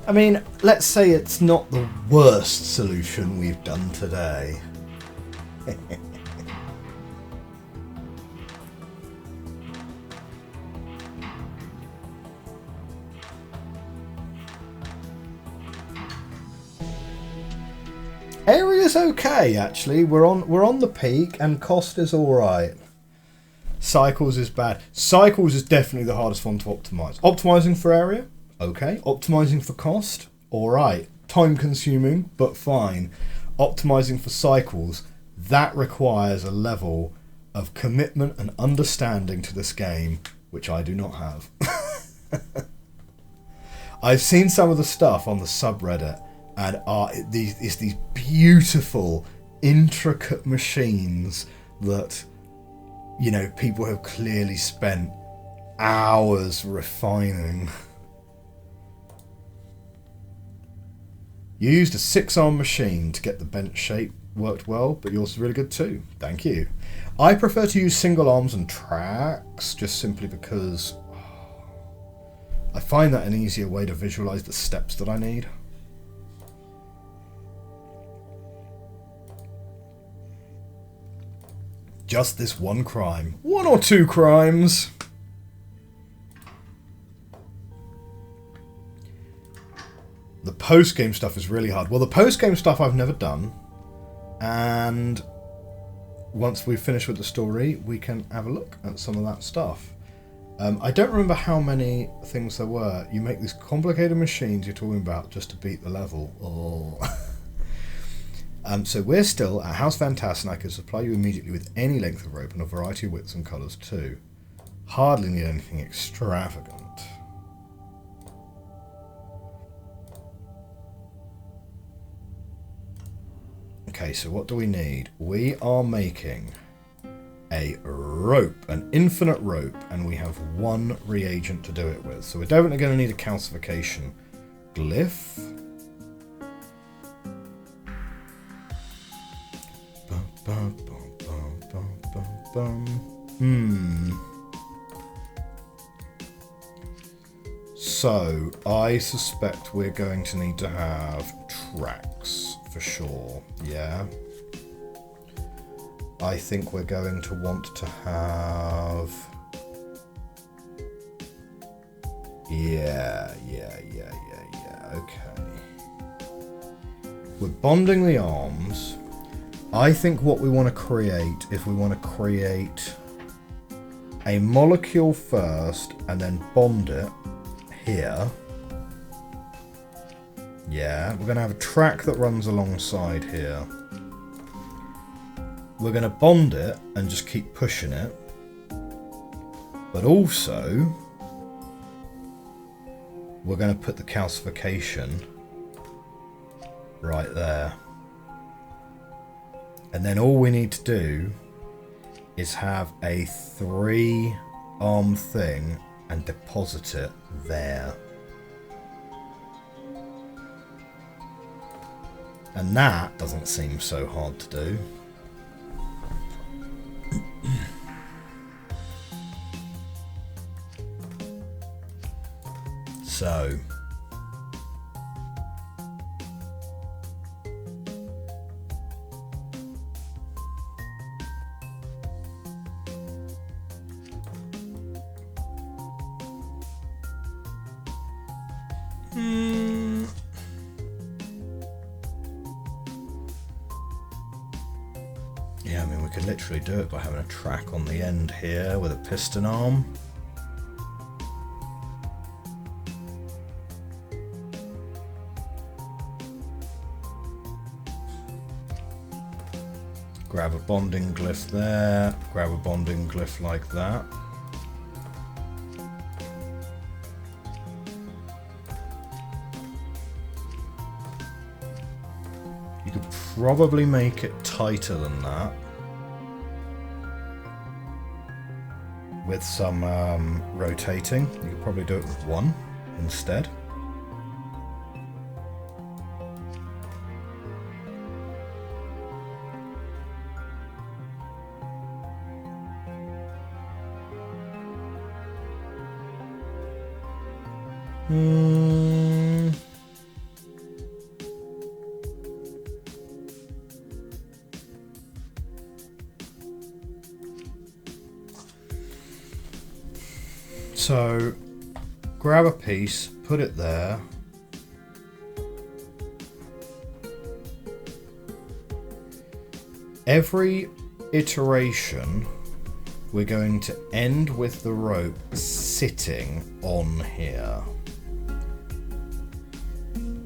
I mean, let's say it's not the worst solution we've done today. Area's okay, actually. We're on the peak, and cost is all right. Cycles is bad. Cycles is definitely the hardest one to optimize. Optimizing for area, okay. Optimizing for cost, all right. Time consuming, but fine. Optimizing for cycles, that requires a level of commitment and understanding to this game, which I do not have. I've seen some of the stuff on the subreddit, and it's these beautiful, intricate machines that, you know, people have clearly spent hours refining. You used a 6-arm machine to get the bent shape worked well, but yours is really good too. Thank you. I prefer to use single arms and tracks, just simply because I find that an easier way to visualize the steps that I need. Just this one crime. 1 or 2 crimes. The post-game stuff is really hard. Well, the post-game stuff I've never done. And once we finish with the story, we can have a look at some of that stuff. I don't remember how many things there were. You make these complicated machines you're talking about just to beat the level. Oh. So we're still at House Van Tass, and I can supply you immediately with any length of rope and a variety of widths and colours too. Hardly need anything extravagant. Okay, so what do we need? We are making a rope, an infinite rope, and we have 1 reagent to do it with. So we're definitely going to need a calcification glyph. So I suspect we're going to need to have tracks for sure. Yeah. I think we're going to want to have. Yeah. Okay. We're bonding the arms. I think what we want to create, if we want to create a molecule first and then bond it here. Yeah, we're going to have a track that runs alongside here. We're going to bond it and just keep pushing it. But also, we're going to put the calcification right there. And then all we need to do is have a 3-arm thing and deposit it there. And that doesn't seem so hard to do. So yeah, I mean, we could literally do it by having a track on the end here with a piston arm. Grab a bonding glyph there, grab a bonding glyph like that. You could probably make it tighter than that with some rotating. You could probably do it with 1 instead. So grab a piece, put it there. Every iteration, we're going to end with the rope sitting on here.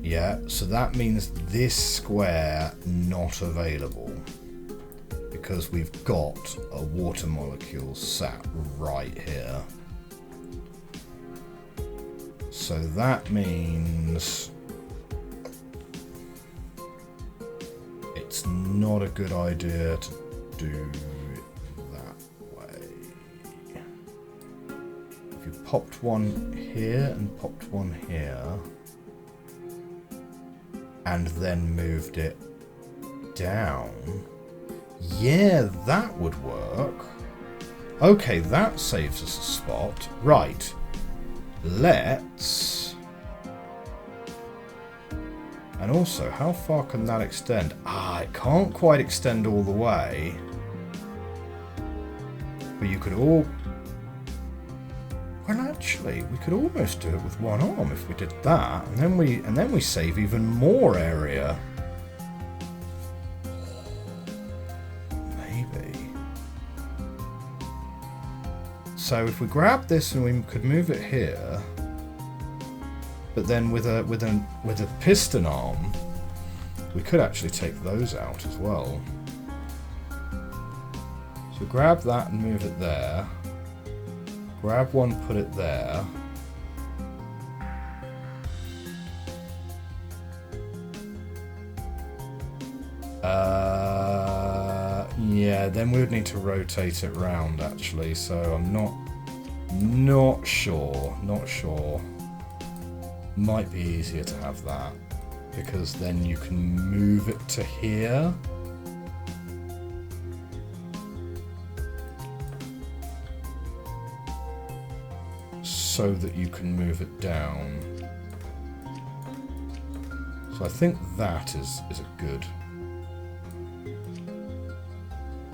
Yeah, so that means this square not available because we've got a water molecule sat right here. So that means it's not a good idea to do it that way. If you popped one here and popped one here, and then moved it down, yeah, that would work. Okay, that saves us a spot. Right, let's... And also, how far can that extend? Ah, it can't quite extend all the way. But you could all... Well, actually, we could almost do it with one arm if we did that, and then we save even more area. Maybe. So if we grab this and we could move it here, but then with a piston arm, we could actually take those out as well. So grab that and move it there. Grab one, put it there. Yeah, then we would need to rotate it round actually, so I'm not sure. Might be easier to have that, because then you can move it to here. So that you can move it down. So I think that is a good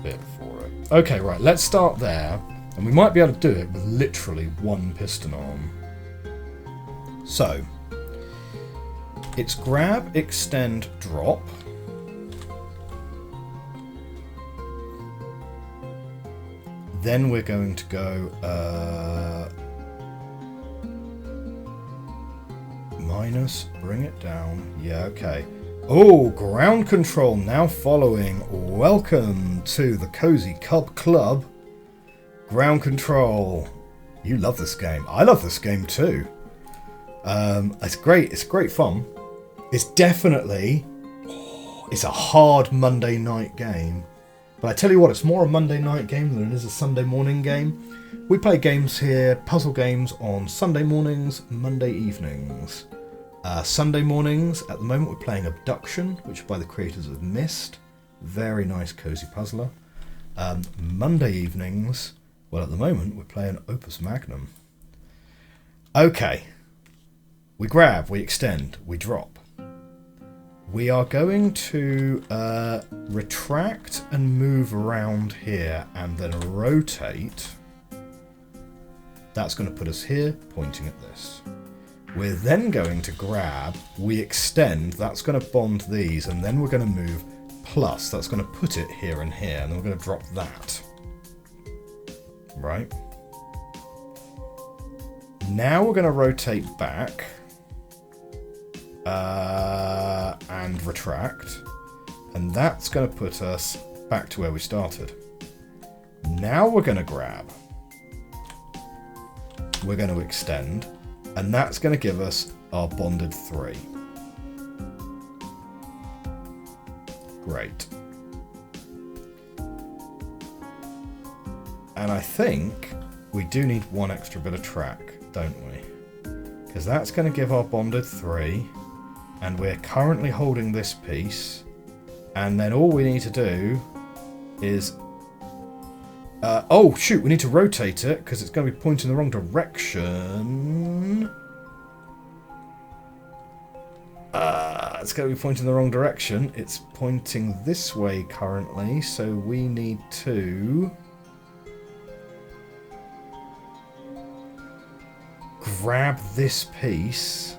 bit for it. Okay, right, let's start there. And we might be able to do it with literally one piston arm. So, it's grab, extend, drop. Then we're going to go... minus, bring it down. Yeah, okay. Oh, ground control now following. Welcome to the Cozy Cub Club. Ground control. You love this game. I love this game too. It's great. It's great fun. It's definitely... it's a hard Monday night game. But I tell you what, it's more a Monday night game than it is a Sunday morning game. We play games here, puzzle games, on Sunday mornings, Monday evenings. Sunday mornings, at the moment we're playing Abduction, which is by the creators of Myst. Very nice cozy puzzler. Monday evenings, well at the moment we're playing Opus Magnum. Okay. We grab, we extend, we drop. We are going to retract and move around here and then rotate. That's going to put us here, pointing at this. We're then going to grab, we extend, that's going to bond these, and then we're going to move plus, that's going to put it here and here, and then we're going to drop that. Right? Now we're going to rotate back, and retract, and that's going to put us back to where we started. Now we're going to grab, we're going to extend, and that's going to give us our bonded 3. Great. And I think we do need one extra bit of track, don't we? Because that's going to give our bonded 3, and we're currently holding this piece, and then all we need to do is... oh, shoot, we need to rotate it, because it's going to be pointing the wrong direction. It's going to be pointing the wrong direction. It's pointing this way currently, so we need to... grab this piece.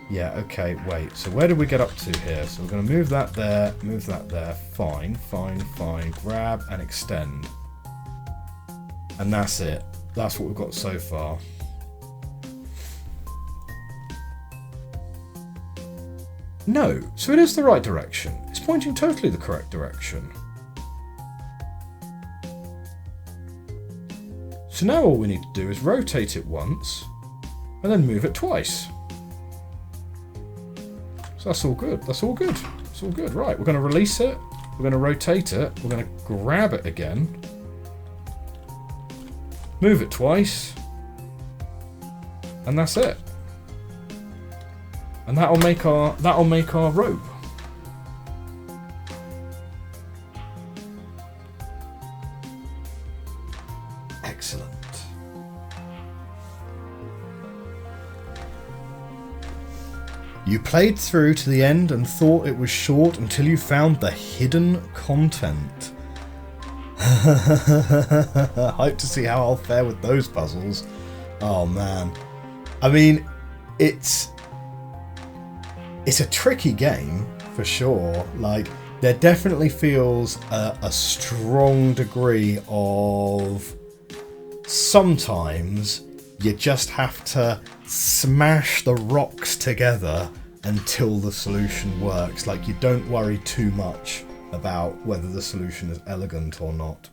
Yeah, okay, wait. So where did we get up to here? So we're going to move that there, move that there. Fine, fine, fine. Grab and extend. And that's it. That's what we've got so far. No, so it is the right direction. It's pointing totally the correct direction. So now all we need to do is rotate it once and then move it twice. So that's all good. That's all good. It's all good. Right, we're going to release it. We're going to rotate it. We're going to grab it again. Move it twice. And that's it. And that'll make our rope. Excellent. You played through to the end and thought it was short until you found the hidden content. Hyped to see how I'll fare with those puzzles. Oh man. I mean, it's a tricky game for sure. Like, there definitely feels a strong degree of sometimes you just have to smash the rocks together until the solution works. Like, you don't worry too much about whether the solution is elegant or not.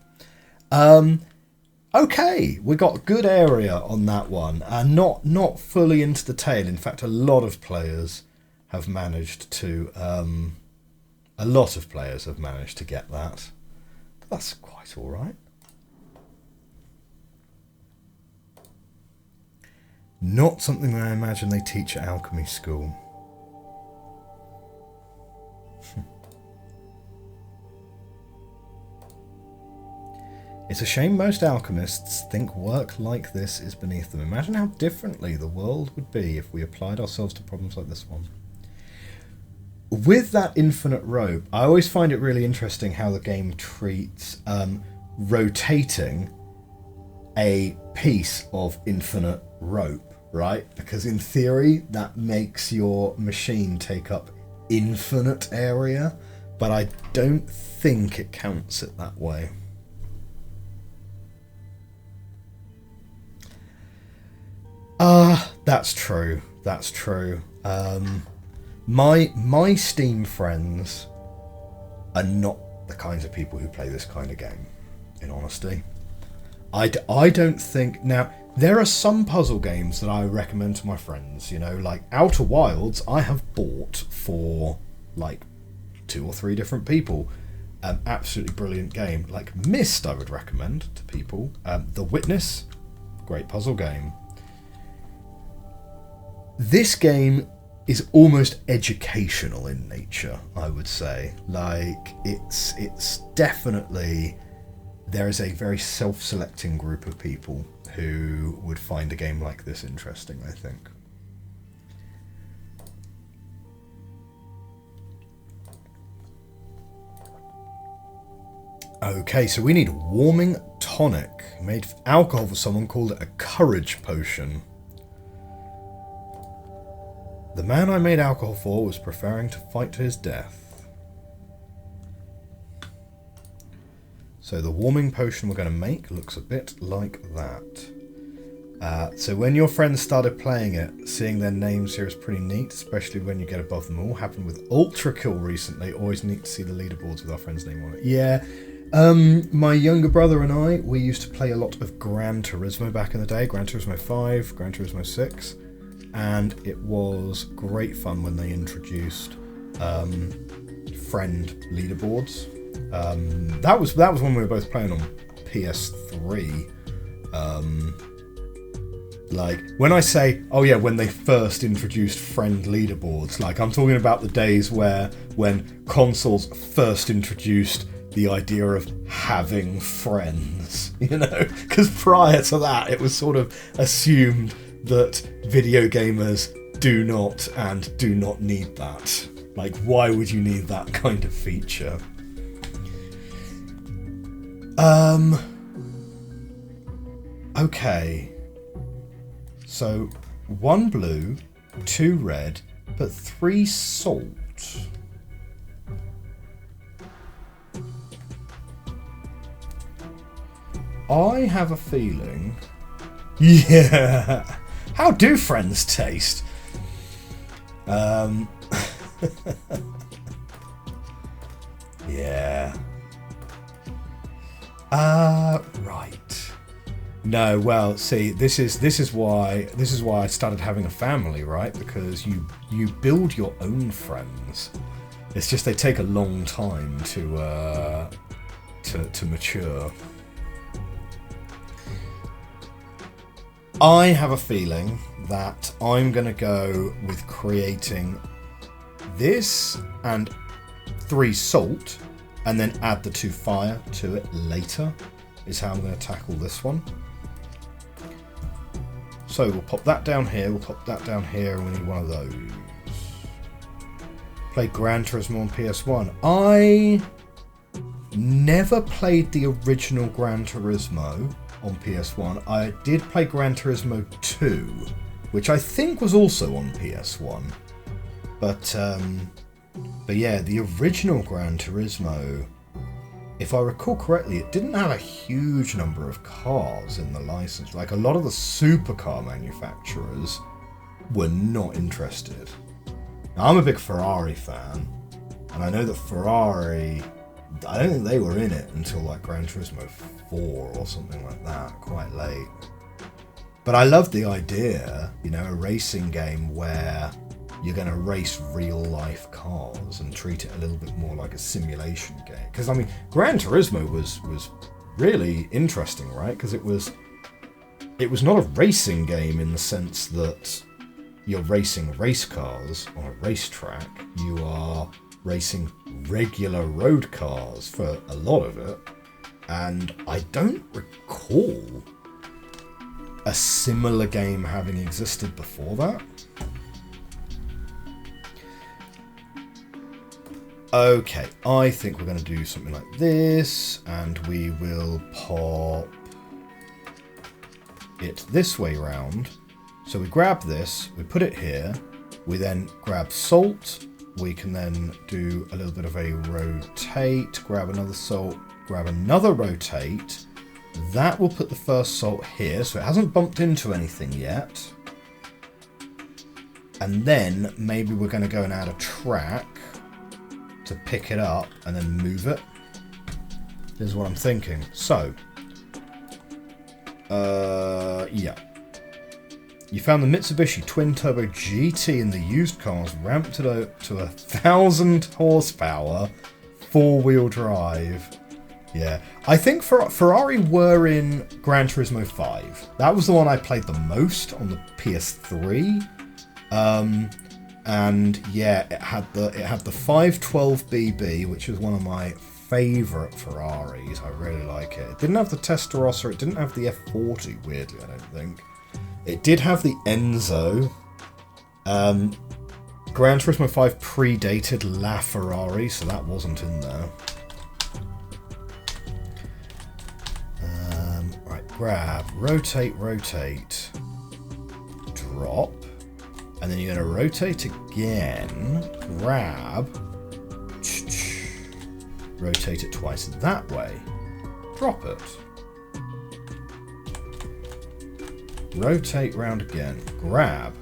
Okay, we got a good area on that one, and not fully into the tail. In fact, a lot of players have managed to get that. But that's quite all right. Not something that I imagine they teach at alchemy school. It's a shame most alchemists think work like this is beneath them. Imagine how differently the world would be if we applied ourselves to problems like this one. With that infinite rope, I always find it really interesting how the game treats rotating a piece of infinite rope, right? Because in theory, that makes your machine take up infinite area, but I don't think it counts it that way. That's true. That's true. My Steam friends are not the kinds of people who play this kind of game, in honesty. I don't think... Now, there are some puzzle games that I recommend to my friends, you know, like Outer Wilds I have bought for like 2 or 3 different people. Absolutely brilliant game. Like Myst I would recommend to people. The Witness, great puzzle game. This game is almost educational in nature, I would say. Like, it's definitely... There is a very self-selecting group of people who would find a game like this interesting, I think. Okay, so we need a warming tonic. Made of alcohol for someone, called it a courage potion. The man I made alcohol for was preferring to fight to his death. So the warming potion we're going to make looks a bit like that. So when your friends started playing it, seeing their names here is pretty neat, especially when you get above them all. Happened with Ultra Kill recently. Always neat to see the leaderboards with our friend's name on it. Yeah, my younger brother and I, we used to play a lot of Gran Turismo back in the day. Gran Turismo 5, Gran Turismo 6. And it was great fun when they introduced friend leaderboards. That was when we were both playing on PS3. Like, when I say, oh yeah, when they first introduced friend leaderboards, like, I'm talking about the days when consoles first introduced the idea of having friends, you know? Because prior to that, it was sort of assumed that video gamers do not need that. Like, why would you need that kind of feature? Okay. So 1 blue, 2 red, but 3 salt. I have a feeling... Yeah! How do friends taste? Yeah. Right. No, well, see, this is why I started having a family, right? Because you build your own friends. It's just they take a long time to mature. I have a feeling that I'm going to go with creating this and 3 salt, and then add the 2 fire to it later, is how I'm going to tackle this one. So we'll pop that down here, we'll pop that down here, and we need one of those. Played Gran Turismo on PS1. I never played the original Gran Turismo on PS1. I did play Gran Turismo 2, which I think was also on PS1. But yeah, the original Gran Turismo, if I recall correctly, it didn't have a huge number of cars in the license. Like, a lot of the supercar manufacturers were not interested. Now, I'm a big Ferrari fan, and I know that Ferrari, I don't think they were in it until like Gran Turismo 4 or something like that, quite late. But I love the idea, you know, a racing game where you're going to race real life cars and treat it a little bit more like a simulation game. Because, I mean, Gran Turismo was really interesting, right? Because it was not a racing game in the sense that you're racing race cars on a racetrack. You are racing regular road cars for a lot of it. And I don't recall a similar game having existed before that. Okay, I think we're going to do something like this, and we will pop it this way round. So we grab this, we put it here, we then grab salt, we can then do a little bit of a rotate, grab another salt, grab another rotate. That will put the first salt here, so it hasn't bumped into anything yet. And then maybe we're going to go and add a track to pick it up and then move it. This is what I'm thinking. So, yeah. You found the Mitsubishi Twin Turbo GT in the used cars, ramped it up to 1,000 horsepower, 4-wheel drive. Yeah, I think Ferrari were in Gran Turismo 5. That was the one I played the most on the PS3. And yeah, it had the 512BB, which was one of my favourite Ferraris. I really like it. It didn't have the Testarossa, it didn't have the F40, weirdly, I don't think. It did have the Enzo. Gran Turismo 5 predated La Ferrari, so that wasn't in there. Right, grab, rotate, rotate, drop. And then you're going to rotate again, grab, rotate it twice that way, drop it, rotate round again, grab,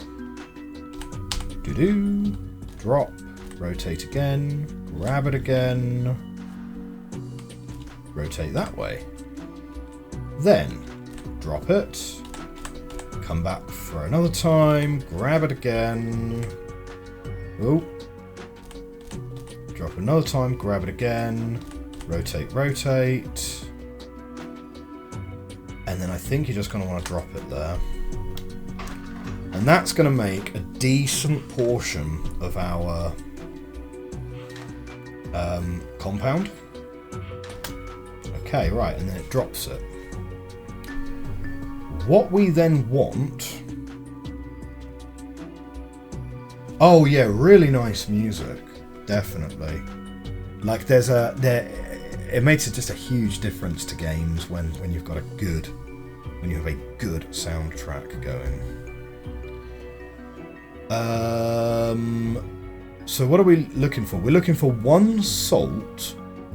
drop, rotate again, grab it again, rotate that way, then drop it, come back for another time, grab it again, oh, drop another time, grab it again, rotate, rotate, and then I think you're just going to want to drop it there. And that's going to make a decent portion of our compound. Okay, right, and then it drops it. What we then want... Oh yeah, really nice music. Definitely. Like it makes just a huge difference to games when you've got a good when you have a good soundtrack going. So what are we looking for? We're looking for one salt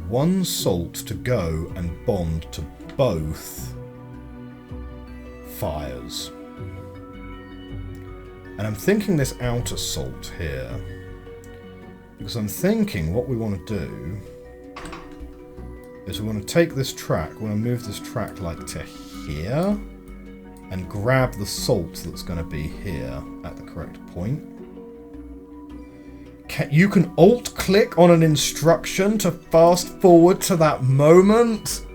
to go and bond to both fires. And I'm thinking this outer salt here, because I'm thinking what we want to do is we want to take this track, we want to move this track like to here, and grab the salt that's going to be here at the correct point. You can alt-click on an instruction to fast forward to that moment?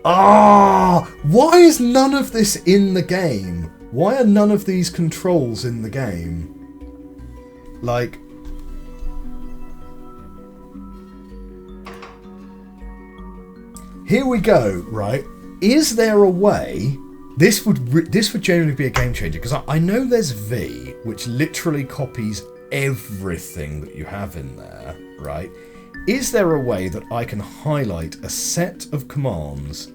Ah! Why is none of this in the game? Why are none of these controls in the game? Like... Here we go, right? Is there a way... This would genuinely be a game changer, because I know there's V, which literally copies everything that you have in there, right? Is there a way that I can highlight a set of commands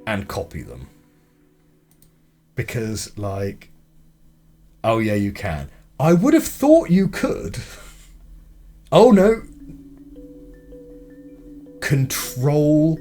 and copy them? Because, like... Oh, yeah, you can. I would have thought you could. Oh, no. Control-click.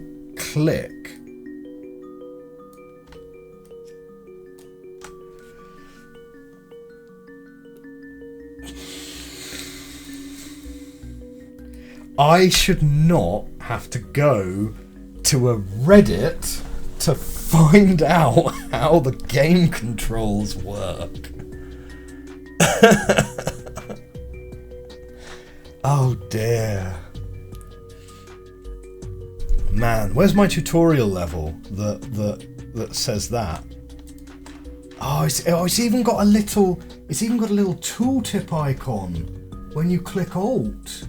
I should not have to go to a Reddit to find out how the game controls work. Oh dear. Man, where's my tutorial level that says that? Oh, it's even got a little tooltip icon when you click Alt.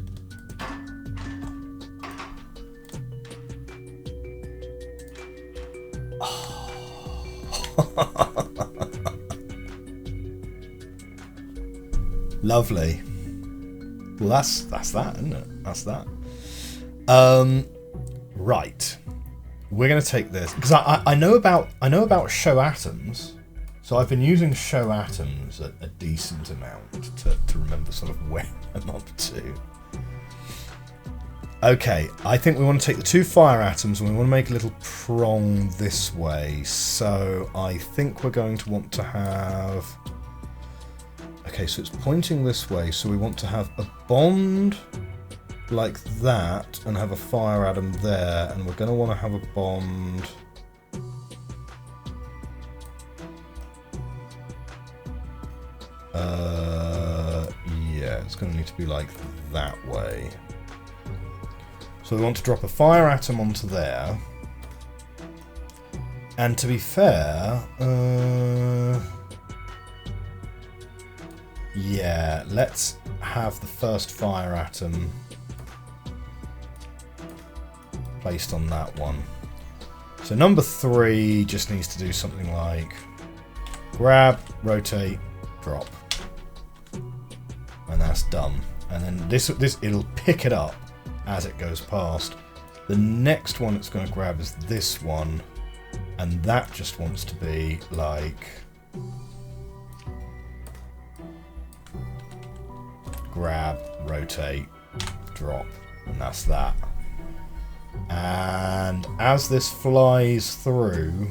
Lovely. Well, that's that, isn't it? That's that. Right. We're going to take this because I know about show atoms, so I've been using show atoms a decent amount to remember sort of where I'm up to. Okay, I think we want to take the two fire atoms and we want to make a little prong this way. So I think we're going to want to have... Okay, so it's pointing this way, so we want to have a bond like that and have a fire atom there, and we're going to want to have a bond... Yeah, it's going to need to be like that way. So we want to drop a fire atom onto there. And to be fair, yeah, let's have the first fire atom placed on that one. So number 3 just needs to do something like grab, rotate, drop. And that's done. And then this it'll pick it up as it goes past. The next one it's going to grab is this one, and that just wants to be like grab, rotate, drop, and that's that. And as this flies through,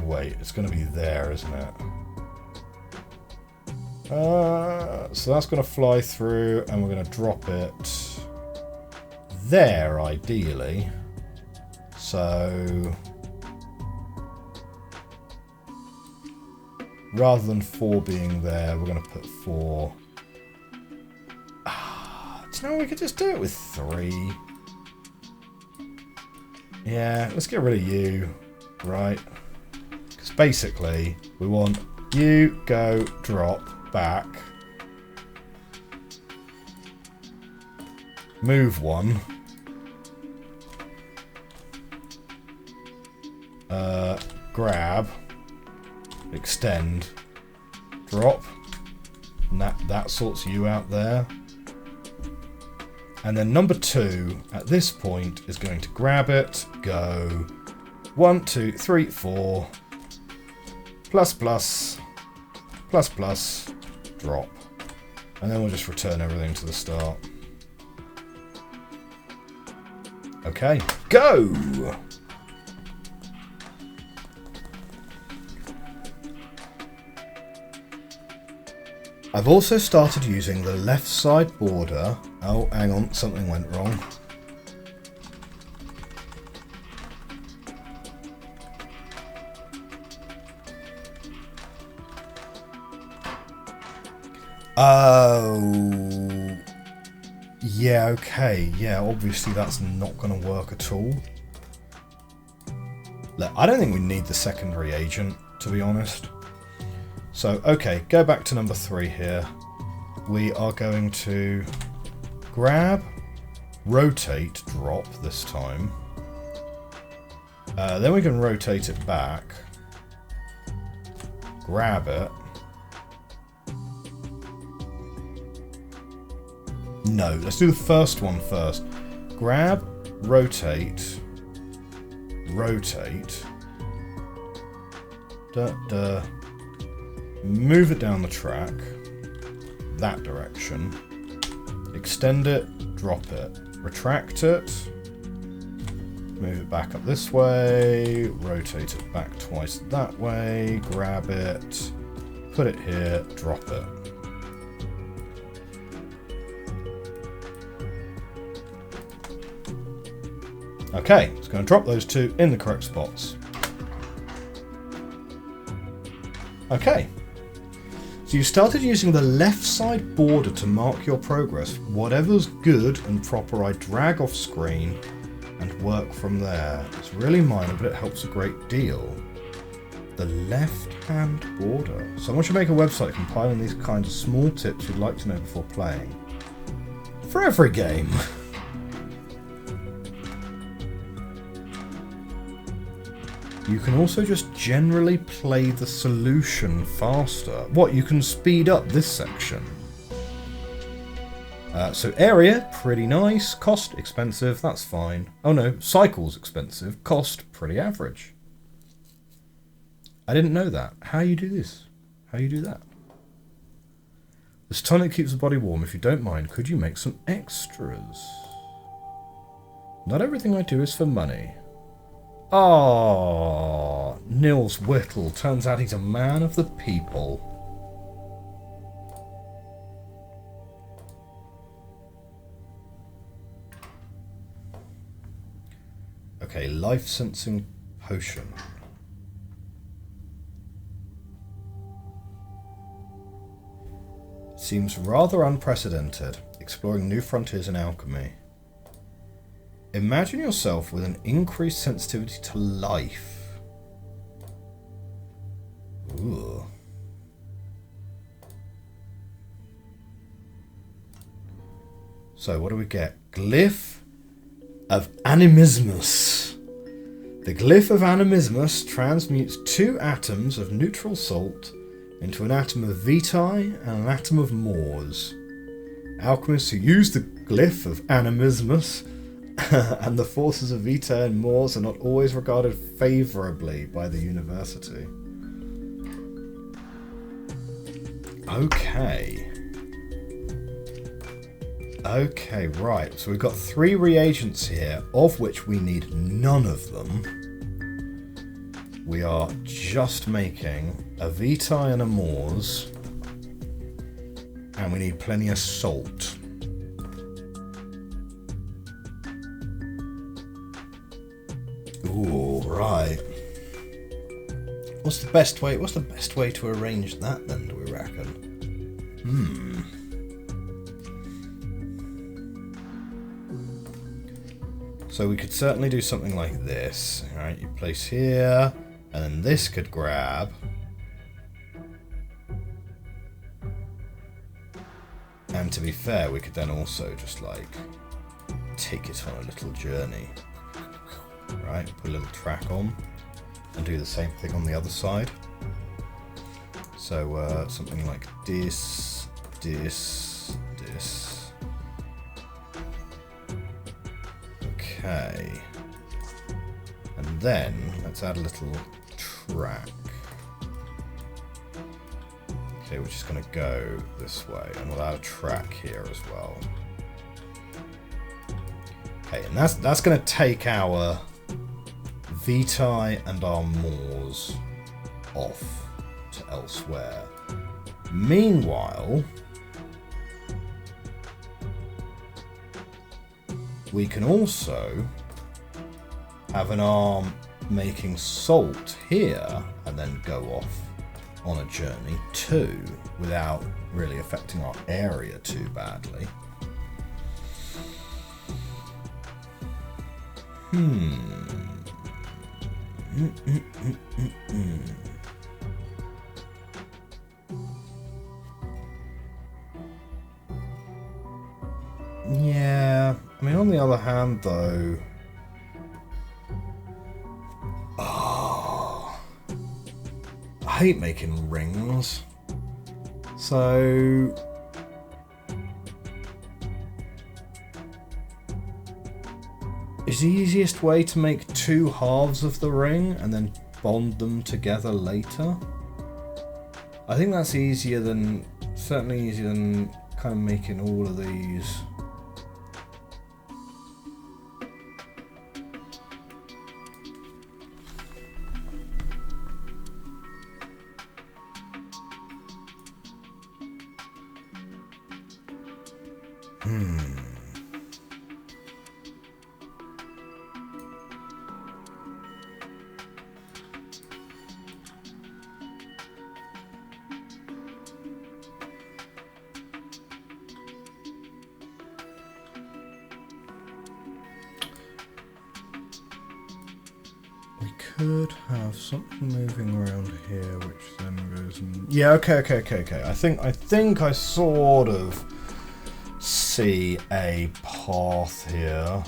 wait, it's going to be there, isn't it? So that's going to fly through, and we're going to drop it there, ideally. So rather than 4 being there, we're going to put 4. Do you know, we could just do it with 3. Yeah, let's get rid of you, right? Because basically, we want you, go, drop, back, move 1, grab, extend, drop, and that sorts you out there. And then number 2, at this point, is going to grab it, go 1, 2, 3, 4, plus, plus, plus, plus, drop. And then we'll just return everything to the start. Okay, go! I've also started using the left side border. Oh, hang on, something went wrong. Oh, yeah, okay, yeah, obviously that's not going to work at all. Look, I don't think we need the secondary agent, to be honest. So, okay, go back to number 3 here. We are going to grab, rotate, drop this time. Then we can rotate it back. Grab it. No, let's do the first one first. Grab, rotate, rotate. Move it down the track, that direction, extend it, drop it, retract it, move it back up this way, rotate it back twice that way, grab it, put it here, drop it. Okay, it's going to drop those 2 in the correct spots. Okay. So you started using the left side border to mark your progress. Whatever's good and proper I drag off screen and work from there. It's really minor, but it helps a great deal. The left hand border. Someone should make a website compiling these kinds of small tips you'd like to know before playing. For every game. You can also just generally play the solution faster. What, you can speed up this section? So area, pretty nice. Cost, expensive, that's fine. Oh no, cycle's expensive. Cost, pretty average. I didn't know that. How you do this? How you do that? This tonic keeps the body warm. If you don't mind, could you make some extras? Not everything I do is for money. Ah, Nils Whittle. Turns out he's a man of the people. Okay, life-sensing potion. Seems rather unprecedented, exploring new frontiers in alchemy. Imagine yourself with an increased sensitivity to life. Ooh. So what do we get? Glyph of Animismus. The glyph of Animismus transmutes 2 atoms of neutral salt into an atom of vitae and an atom of mors. Alchemists who use the glyph of Animismus and the forces of vitae and mors are not always regarded favourably by the university. Okay. Okay, right. So we've got 3 reagents here, of which we need none of them. We are just making a vitae and a mors. And we need plenty of salt. Ooh, right. What's the best way to arrange that then, do we reckon? So we could certainly do something like this. Alright, you place here, and then this could grab. And to be fair, we could then also just like take it on a little journey. Right, put a little track on and do the same thing on the other side. So something like this, this, this. Okay. And then let's add a little track. Okay, we're just going to go this way, and we'll add a track here as well. Okay, and that's going to take our Vitae and our Moors off to elsewhere. Meanwhile, we can also have an arm making salt here and then go off on a journey too, without really affecting our area too badly. Yeah, I mean, on the other hand, though, I hate making rings, so is the easiest way to make two halves of the ring and then bond them together later? I think that's easier than, certainly easier than kind of making all of these. Could have something moving around here, which then goes in. Yeah, okay. I think I sort of see a path here.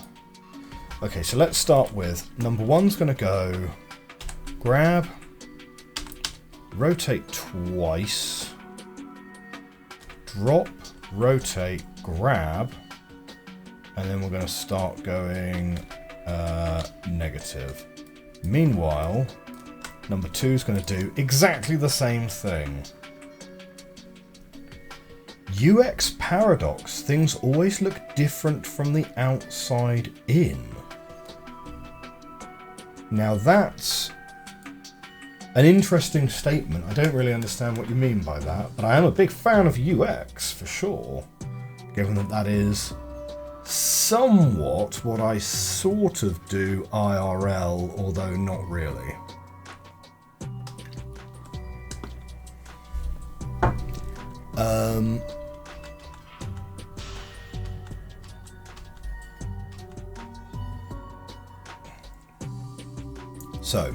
Okay, so let's start with number one's going to go grab, rotate twice, drop, rotate, grab, and then we're going to start going negative. Meanwhile, number two is going to do exactly the same thing. UX paradox. Things always look different from the outside in. Now that's an interesting statement. I don't really understand what you mean by that, but I am a big fan of UX for sure, given that that is somewhat what I sort of do IRL, although not really. So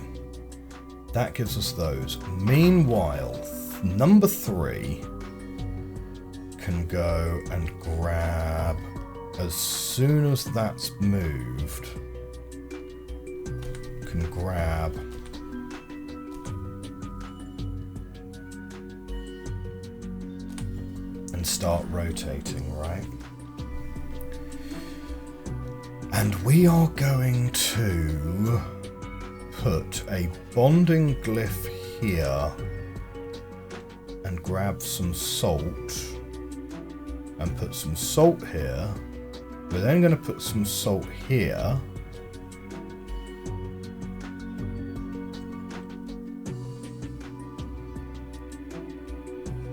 that gives us those. Meanwhile, number three can go and grab. As soon as that's moved, can grab and start rotating, right? And we are going to put a bonding glyph here and grab some salt and put some salt here. We're then going to put some salt here.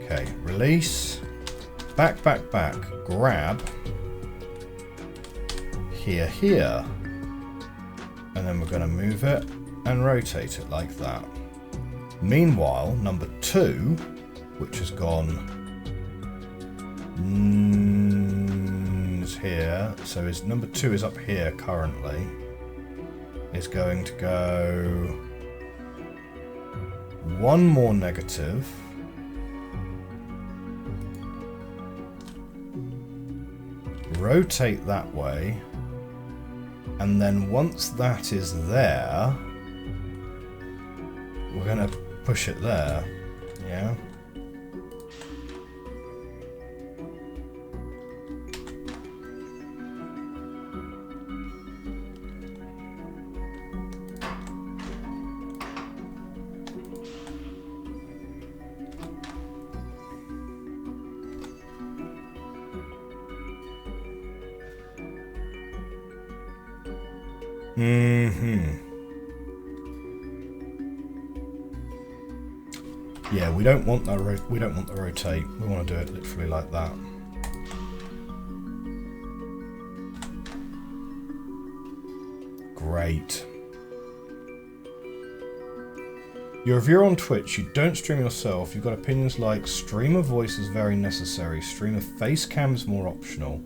Okay, release. Back, grab. Here. And then we're going to move it and rotate it like that. Meanwhile, number two, which has gone here, so his number two is up here currently, is going to go one more negative, rotate that way, and then once that is there, we're going to push it there, yeah? Mm-hmm. Yeah, we don't want that. We don't want the rotate. We want to do it literally like that. Great. You're a viewer on Twitch. You don't stream yourself. You've got opinions like streamer voice is very necessary. Streamer face cam is more optional.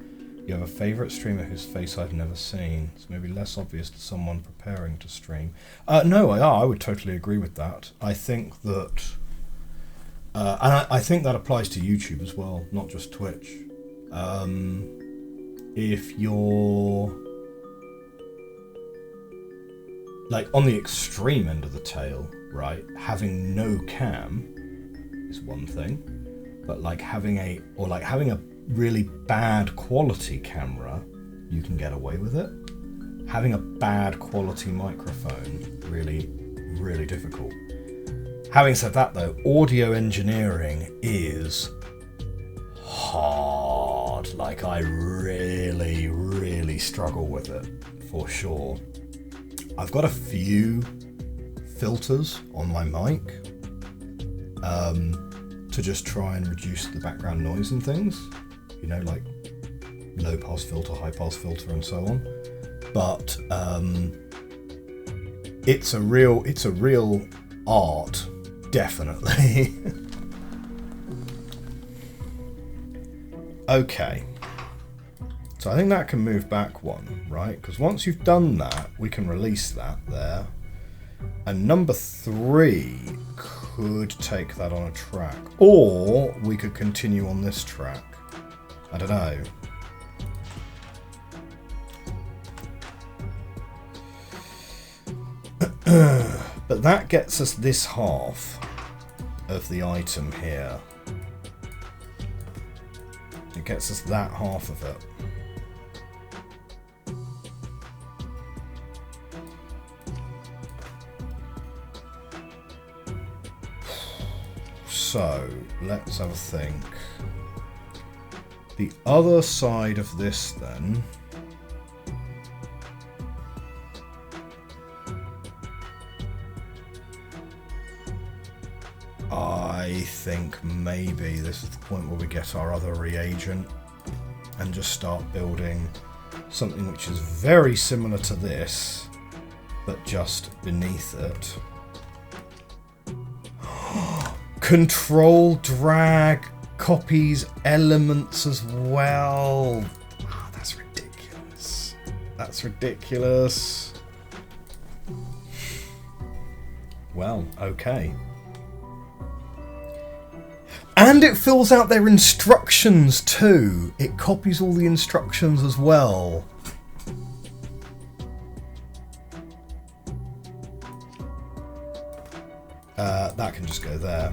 You have a favourite streamer whose face I've never seen. It's maybe less obvious to someone preparing to stream. No, I would totally agree with that. I think that. And I think that applies to YouTube as well, not just Twitch. If you're like on the extreme end of the tail, right, having no cam is one thing, but like having a really bad quality camera, you can get away with it. Having a bad quality microphone, really, really difficult. Having said that though, audio engineering is hard. Like I really, really struggle with it, for sure. I've got a few filters on my mic to just try and reduce the background noise and things. You know, like low pass filter, high pass filter and so on. But it's a real art. Definitely. Okay. So I think that can move back one, right? Because once you've done that, we can release that there. And number 3 could take that on a track. Or we could continue on this track. I don't know. But that gets us this half of the item here. It gets us that half of it. So, let's have a think. The other side of this then... I think maybe this is the point where we get our other reagent and just start building something which is very similar to this, but just beneath it. Control drag copies elements as well. Oh, that's ridiculous. That's ridiculous. Well, okay. And it fills out their instructions too. It copies all the instructions as well. That can just go there.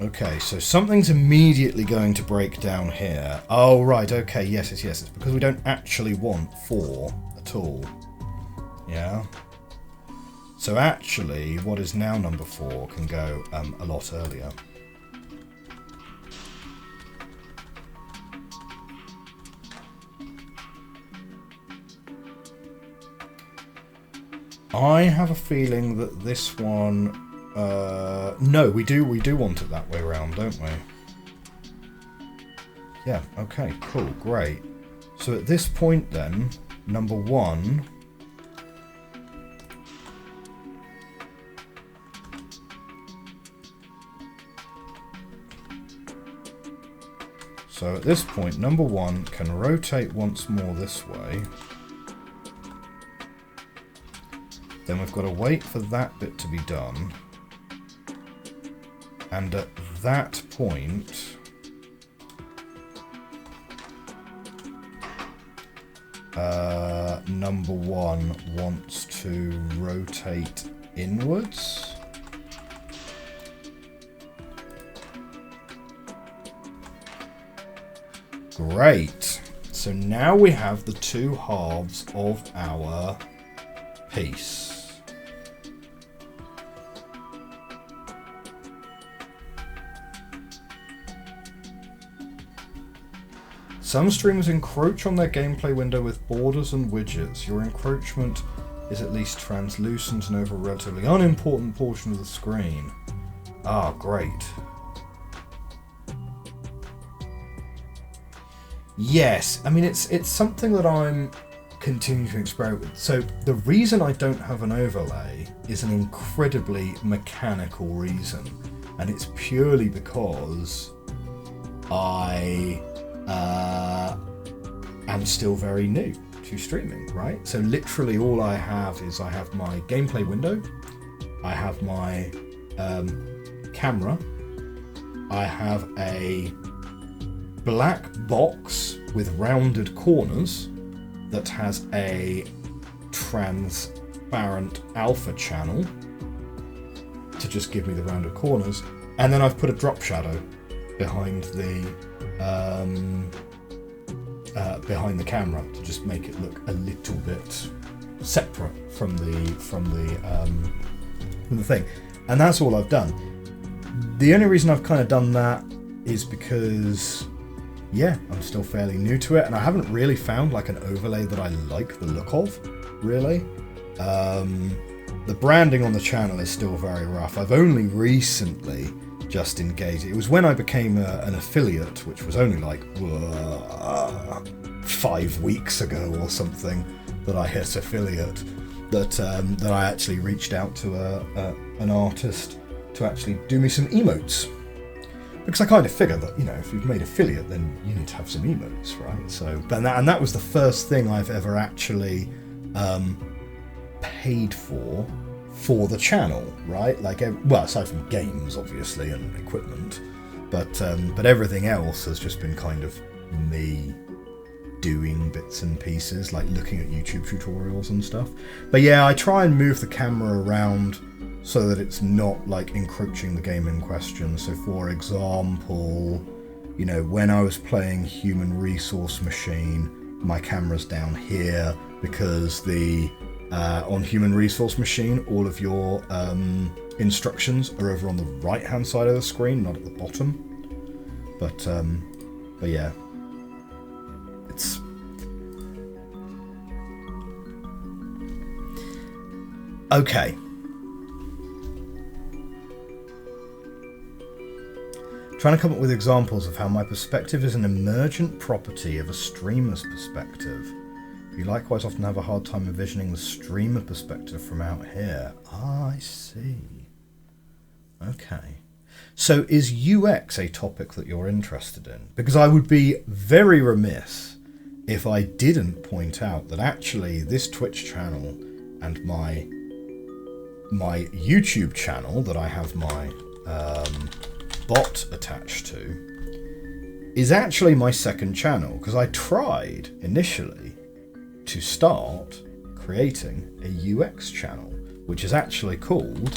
Okay, so something's immediately going to break down here. Oh, right, okay, yes. It's because we don't actually want 4 at all. Yeah. So actually, what is now number 4 can go a lot earlier. I have a feeling that this one... no, we do want it that way around, don't we? Yeah, okay, cool, great. So at this point then, number 1... So at this point, number 1 can rotate once more this way. Then we've got to wait for that bit to be done. And at that point... number 1 wants to rotate inwards. Great. So now we have the 2 halves of our piece. Some streamers encroach on their gameplay window with borders and widgets. Your encroachment is at least translucent and over a relatively unimportant portion of the screen. Ah, great. Yes, I mean it's something that I'm continuing to experiment with. So the reason I don't have an overlay is an incredibly mechanical reason, and it's purely because I am still very new to streaming, right? So literally all I have is I have my gameplay window, I have my camera, I have a black box with rounded corners that has a transparent alpha channel to just give me the rounded corners, and then I've put a drop shadow behind the camera to just make it look a little bit separate from the thing, and that's all I've done. The only reason I've kind of done that is because, yeah, I'm still fairly new to it, and I haven't really found like an overlay that I like the look of, really. The branding on the channel is still very rough. I've only recently just engaged. It was when I became an affiliate, which was only like 5 weeks ago or something, that I hit affiliate, that I actually reached out to an artist to actually do me some emotes. Because I kind of figure that, you know, if you've made affiliate, then you need to have some emotes, right? So, and that was the first thing I've ever actually paid for the channel, right? Like, well, aside from games, obviously, and equipment, but everything else has just been kind of me doing bits and pieces, like looking at YouTube tutorials and stuff. But yeah, I try and move the camera around so that it's not like encroaching the game in question. So for example, you know, when I was playing Human Resource Machine, my camera's down here because on Human Resource Machine, all of your instructions are over on the right hand side of the screen, not at the bottom. But yeah, it's okay. Trying to come up with examples of how my perspective is an emergent property of a streamer's perspective. You likewise often have a hard time envisioning the streamer perspective from out here. Ah, I see. Okay. So is UX a topic that you're interested in? Because I would be very remiss if I didn't point out that actually this Twitch channel and my YouTube channel that I have my bot attached to is actually my second channel, because I tried initially to start creating a UX channel, which is actually called,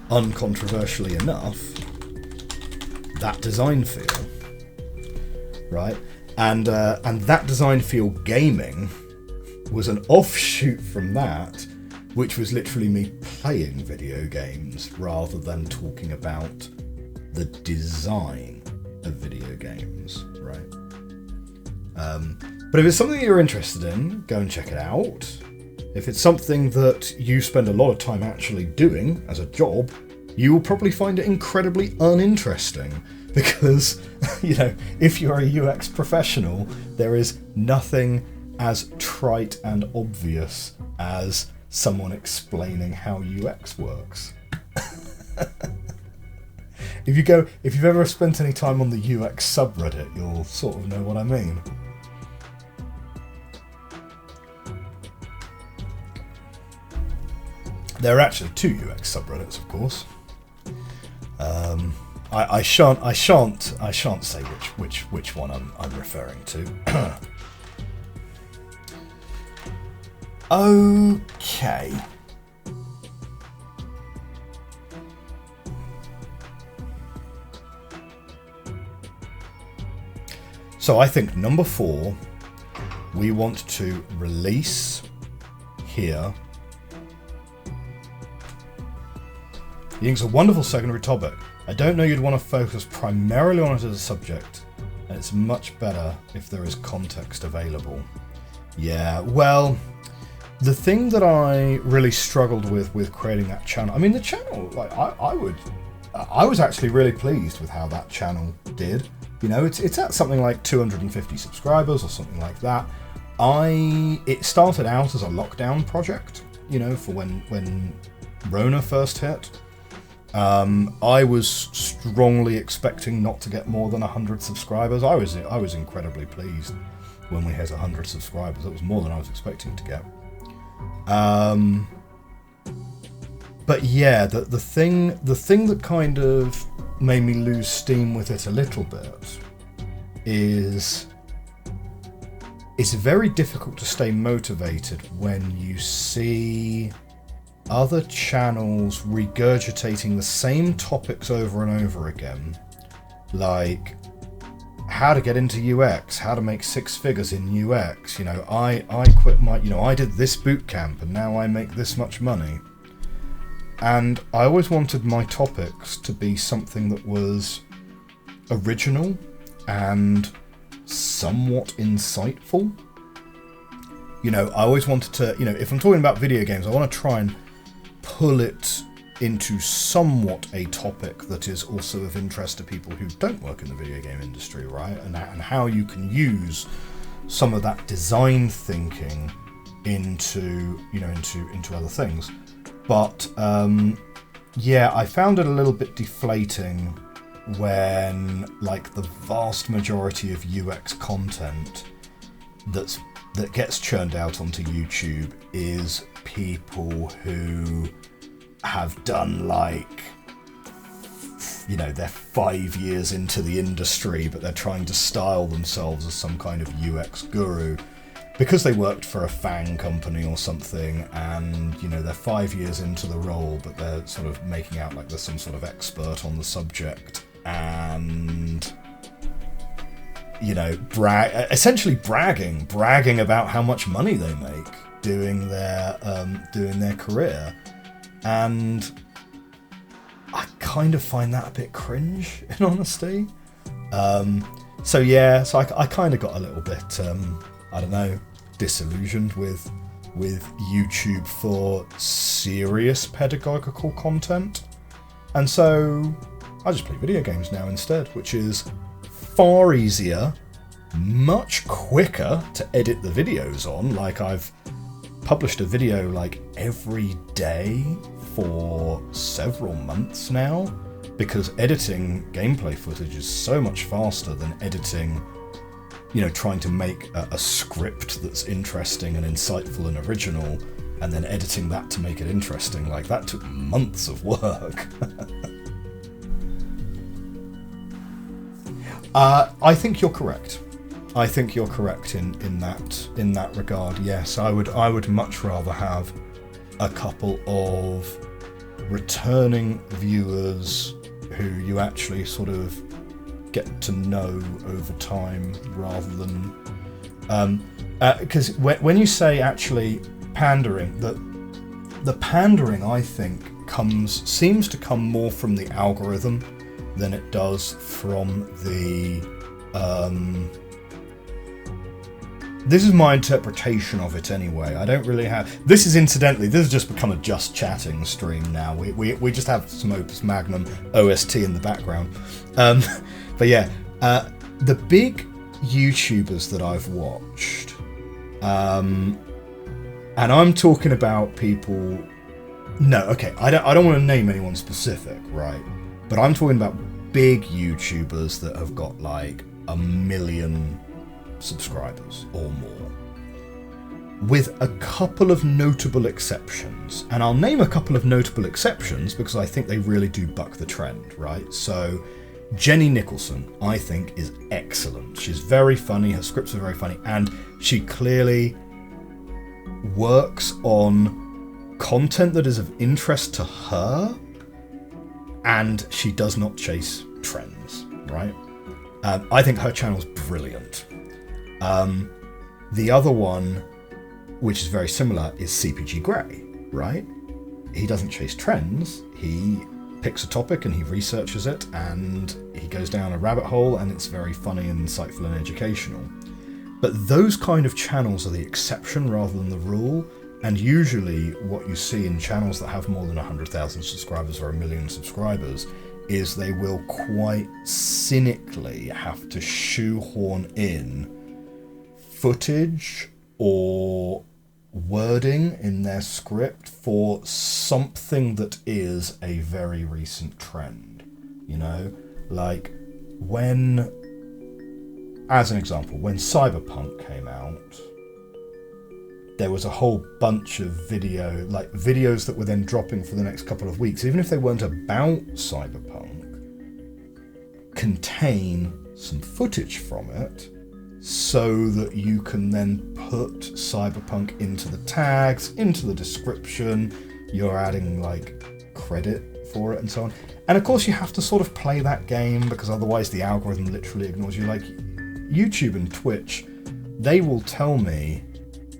uncontroversially enough, That Design Feel, right? And That Design Feel Gaming was an offshoot from that, which was literally me playing video games rather than talking about the design of video games, right? But if it's something you're interested in, go and check it out. If it's something that you spend a lot of time actually doing as a job, you will probably find it incredibly uninteresting, because, you know, if you're a UX professional, there is nothing as trite and obvious as someone explaining how UX works. If you've ever spent any time on the UX subreddit, you'll sort of know what I mean. There are actually 2 UX subreddits, of course. I shan't say which one I'm referring to. Okay. So I think number 4, we want to release here. Ying's a wonderful secondary topic. I don't know you'd want to focus primarily on it as a subject And it's much better if there is context available. Yeah, well, the thing that I really struggled with creating that channel, I mean, the channel, like, I was actually really pleased with how that channel did. You know, it's at something like 250 subscribers or something like that. It started out as a lockdown project, you know, for when Rona first hit. I was strongly expecting not to get more than 100 subscribers. I was incredibly pleased when we hit 100 subscribers. It was more than I was expecting to get. But yeah, the thing that kind of made me lose steam with it a little bit is it's very difficult to stay motivated when you see other channels regurgitating the same topics over and over again, like how to get into UX, how to make 6 figures in UX. You know, I quit my, you know, I did this boot camp and now I make this much money. And I always wanted my topics to be something that was original and somewhat insightful. You know, I always wanted to, you know, if I'm talking about video games, I want to try and pull it into somewhat a topic that is also of interest to people who don't work in the video game industry, right? And how you can use some of that design thinking into, you know, into other things. But yeah, I found it a little bit deflating when, like, the vast majority of UX content that gets churned out onto YouTube is people who have done, like, you know, they're 5 years into the industry, but they're trying to style themselves as some kind of UX guru because they worked for a FANG company or something, and, you know, they're 5 years into the role, but they're sort of making out like they're some sort of expert on the subject, and, you know, essentially bragging about how much money they make doing their career. And I kind of find that a bit cringe, in honesty. So I kind of got a little bit, I don't know, disillusioned with YouTube for serious pedagogical content. And so I just play video games now instead, which is far easier, much quicker to edit the videos on. Like, I've published a video like every day for several months now, because editing gameplay footage is so much faster than editing, you know, trying to make a script that's interesting and insightful and original, and then editing that to make it interesting. Like, that took months of work. I think you're correct. I think you're correct in that regard. Yes, I would much rather have a couple of returning viewers who you actually sort of get to know over time, rather than because when you say actually pandering, the pandering, I think, seems to come more from the algorithm than it does from the this is my interpretation of it anyway. I don't really have... This has just become a just chatting stream now. We just have some Opus Magnum OST in the background. But yeah, the big YouTubers that I've watched, and I'm talking about people... No, okay, I don't want to name anyone specific, right? But I'm talking about big YouTubers that have got like 1 million subscribers or more, with a couple of notable exceptions. And I'll name a couple of notable exceptions because I think they really do buck the trend, right? So Jenny Nicholson, I think, is excellent. She's very funny, her scripts are very funny, and she clearly works on content that is of interest to her, and she does not chase trends, right? I think her channel's brilliant. The other one, which is very similar, is CPG Grey, right? He doesn't chase trends. He picks a topic and he researches it, and he goes down a rabbit hole, and it's very funny and insightful and educational. But those kind of channels are the exception rather than the rule, and usually what you see in channels that have more than 100,000 subscribers or 1 million subscribers is they will quite cynically have to shoehorn in footage or wording in their script for something that is a very recent trend. You know, like when, as an example, when Cyberpunk came out, there was a whole bunch of videos that were then dropping for the next couple of weeks, even if they weren't about Cyberpunk, contain some footage from it so that you can then put Cyberpunk into the tags, into the description, you're adding like credit for it and so on. And of course you have to sort of play that game, because otherwise the algorithm literally ignores you. Like YouTube and Twitch, they will tell me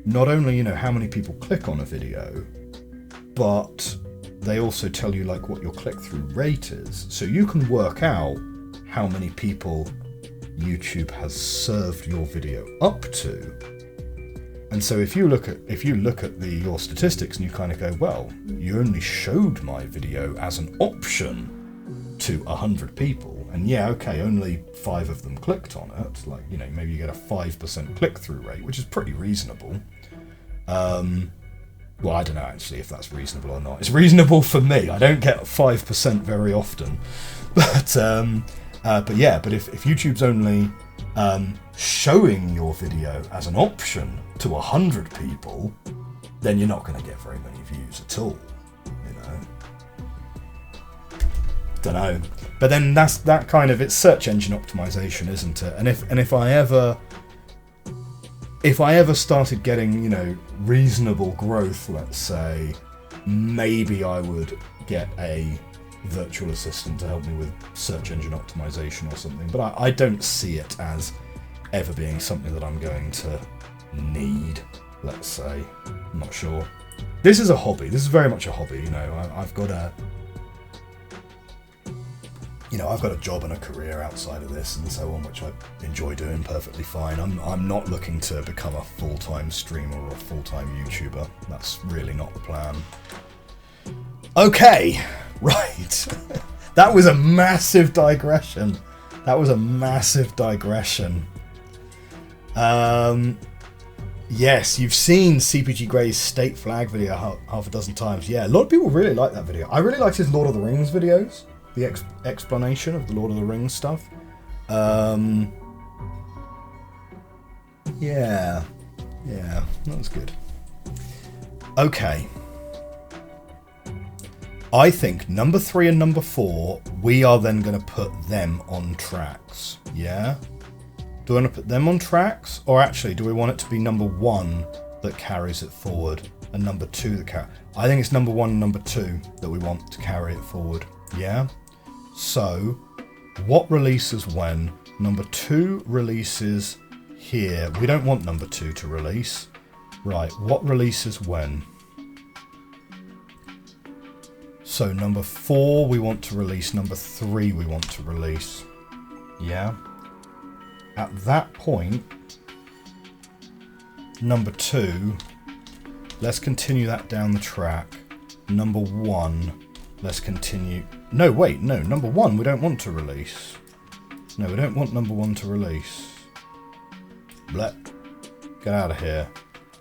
not only, you know, how many people click on a video, but they also tell you like what your click-through rate is. So you can work out how many people YouTube has served your video up to. And so if you look at your statistics and you kind of go, well, you only showed my video as an option to 100 people, and yeah, okay, only 5 of them clicked on it, like, you know, maybe you get a 5% click-through rate, which is pretty reasonable. Well, I don't know actually if that's reasonable or not. It's reasonable for me. I don't get 5% very often, but if YouTube's only showing your video as an option to 100 people, then you're not going to get very many views at all, you know. Don't know, but then that's that kind of, it's search engine optimization, isn't it? And if I ever started getting, you know, reasonable growth, let's say, maybe I would get a virtual assistant to help me with search engine optimization or something, but I don't see it as ever being something that I'm going to need, let's say. I'm not sure. This is a hobby. This is very much a hobby, you know. I've got a job and a career outside of this and so on, which I enjoy doing perfectly fine. I'm not looking to become a full-time streamer or a full-time YouTuber. That's really not the plan. Okay, right. That was a massive digression. Yes, you've seen CPG Grey's State Flag video half a dozen times. Yeah, a lot of people really like that video. I really liked his Lord of the Rings videos. The explanation of the Lord of the Rings stuff. Yeah, that was good. Okay. I think number 3 and number 4, we are then going to put them on tracks. Yeah? Do we want to put them on tracks? Or actually, do we want it to be number 1 that carries it forward and number 2 that carries... I think it's number 1 and number 2 that we want to carry it forward. Yeah? So, what releases when? Number 2 releases here. We don't want number 2 to release. Right, what releases when? So number 4 we want to release, number 3 we want to release. Yeah? At that point, number 2, let's continue that down the track. Number 1, let's continue... No, wait, no, number 1 we don't want to release. No, we don't want number 1 to release. Bleh. Get out of here.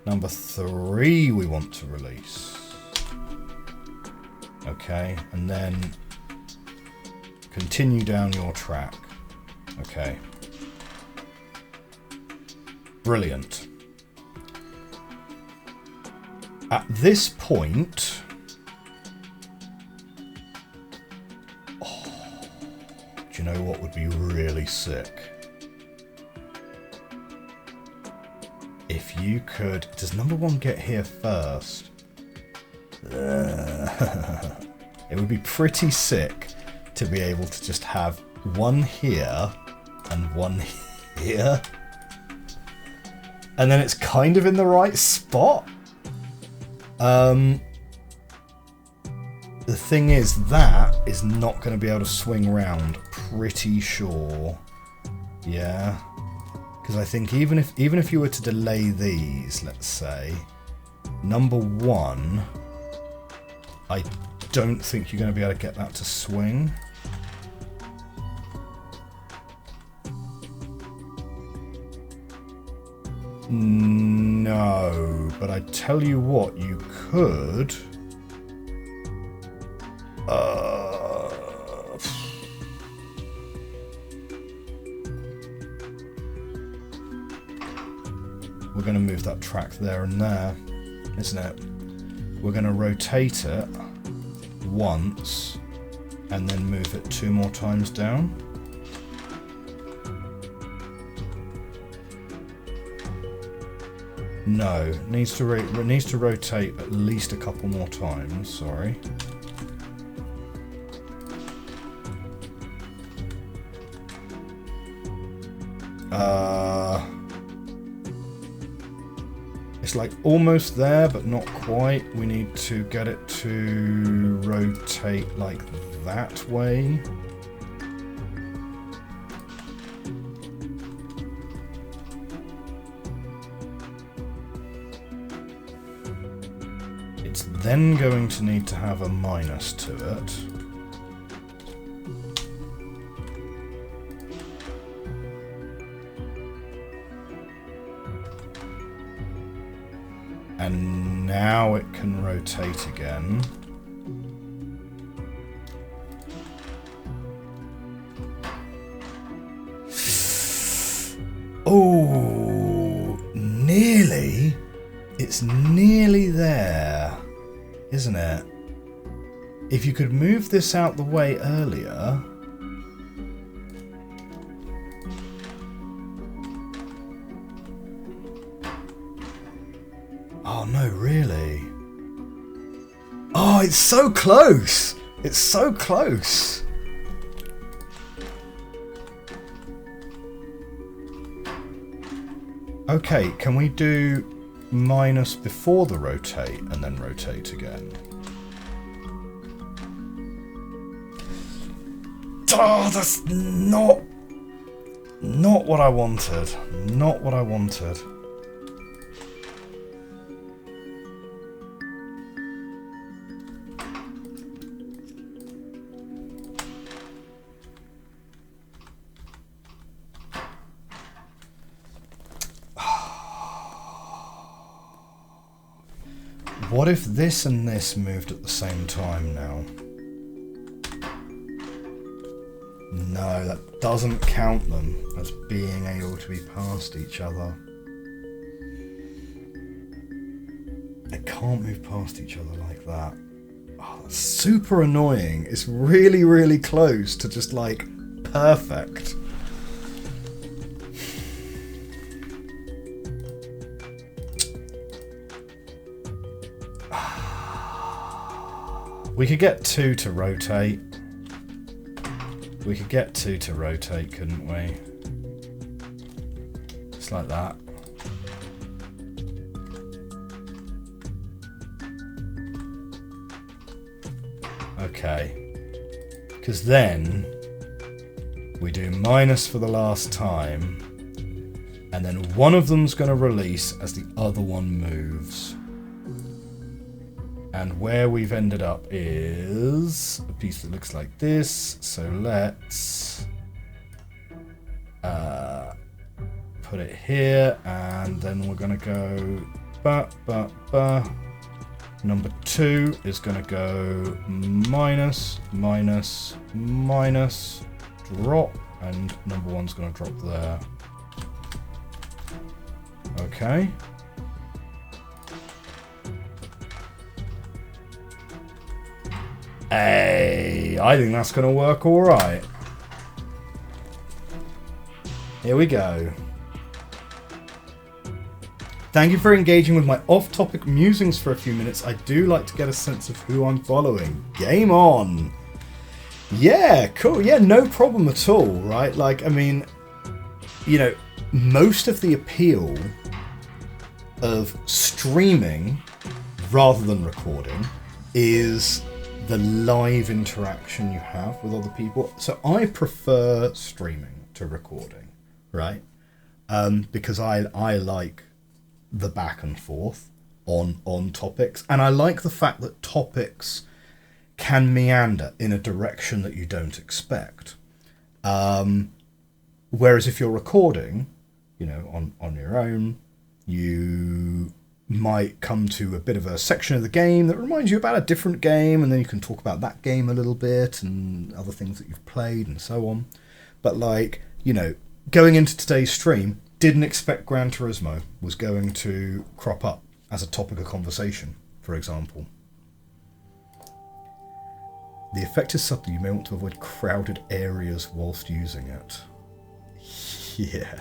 Number 3 we want to release. Okay, and then continue down your track. Okay. Brilliant. At this point... do you know what would be really sick? If you could... Does number 1 get here first? It would be pretty sick to be able to just have 1 here and 1 here, and then it's kind of in the right spot. the thing is, that is not going to be able to swing round, pretty sure. Yeah. Because I think even if you were to delay these, let's say, number 1, I don't think you're going to be able to get that to swing. No, but I tell you what, you could. We're going to move that track there and there, isn't it? We're going to rotate it once and then move it 2 more times down. No, needs to rotate at least a couple more times, sorry. It's like almost there, but not quite. We need to get it to rotate like that way. It's then going to need to have a minus to it. And now it can rotate again. Oh, nearly. It's nearly there, isn't it? If you could move this out the way earlier. Oh no, really? Oh, it's so close! It's so close! Okay, can we do minus before the rotate and then rotate again? Oh, that's not what I wanted. Not what I wanted. What if this and this moved at the same time now? No, that doesn't count them as being able to be past each other. They can't move past each other like that. Oh, that's super annoying. It's really, really close to just like perfect. We could get 2 to rotate. We could get 2 to rotate, couldn't we? Just like that. Okay. Because then we do minus for the last time, and then one of them's going to release as the other one moves. And where we've ended up is a piece that looks like this. So let's put it here, and then we're going to go Number 2 is going to go minus, minus, minus, drop, and number 1's going to drop there. Okay. Hey, I think that's going to work all right. Here we go. Thank you for engaging with my off-topic musings for a few minutes. I do like to get a sense of who I'm following. Game on! Yeah, cool. Yeah, no problem at all, right? Like, I mean, you know, most of the appeal of streaming rather than recording is the live interaction you have with other people. So I prefer streaming to recording, right? Because I like the back and forth on topics, and I like the fact that topics can meander in a direction that you don't expect. Whereas if you're recording, you know, on your own, you might come to a bit of a section of the game that reminds you about a different game, and then you can talk about that game a little bit and other things that you've played and so on. But like, you know, going into today's stream, didn't expect Gran Turismo was going to crop up as a topic of conversation, for example. The effect is subtle. You may want to avoid crowded areas whilst using it. Yeah.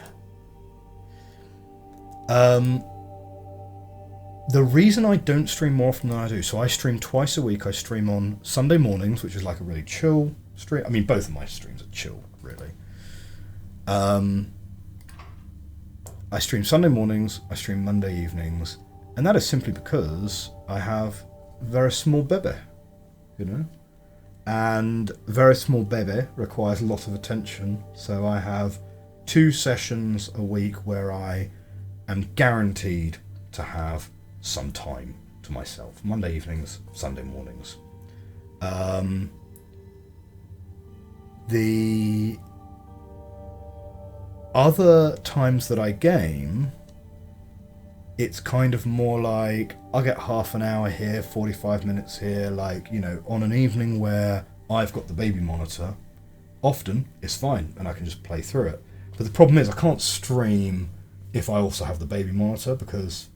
The reason I don't stream more often than I do, so I stream twice a week. I stream on Sunday mornings, which is like a really chill stream. I mean, both of my streams are chill, really. I stream Sunday mornings, I stream Monday evenings, and that is simply because I have very small baby, you know? And very small baby requires a lot of attention, so I have 2 sessions a week where I am guaranteed to have some time to myself. Monday evenings, Sunday mornings. The other times that I game, it's kind of more like I'll get half an hour here, 45 minutes here, like, you know, on an evening where I've got the baby monitor, often it's fine and I can just play through it. But the problem is I can't stream if I also have the baby monitor, because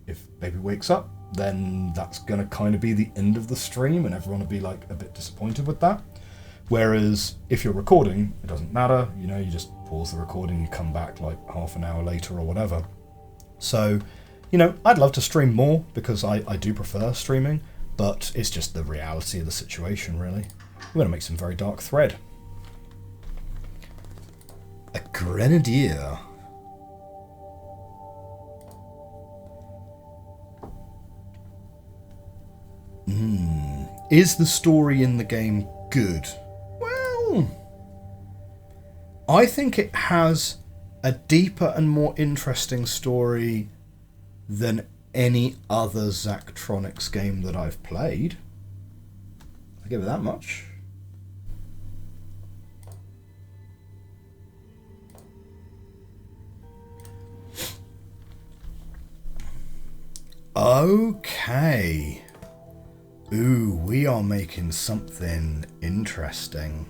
if baby wakes up, then that's going to kind of be the end of the stream and everyone will be like a bit disappointed with that. Whereas if you're recording, it doesn't matter, you know, you just pause the recording, you come back like half an hour later or whatever. So, you know, I'd love to stream more because I do prefer streaming, but it's just the reality of the situation, really. We're going to make some very dark thread. A grenadier. Is the story in the game good? Well, I think it has a deeper and more interesting story than any other Zachtronics game that I've played. I give it that much. Okay. Ooh, we are making something interesting.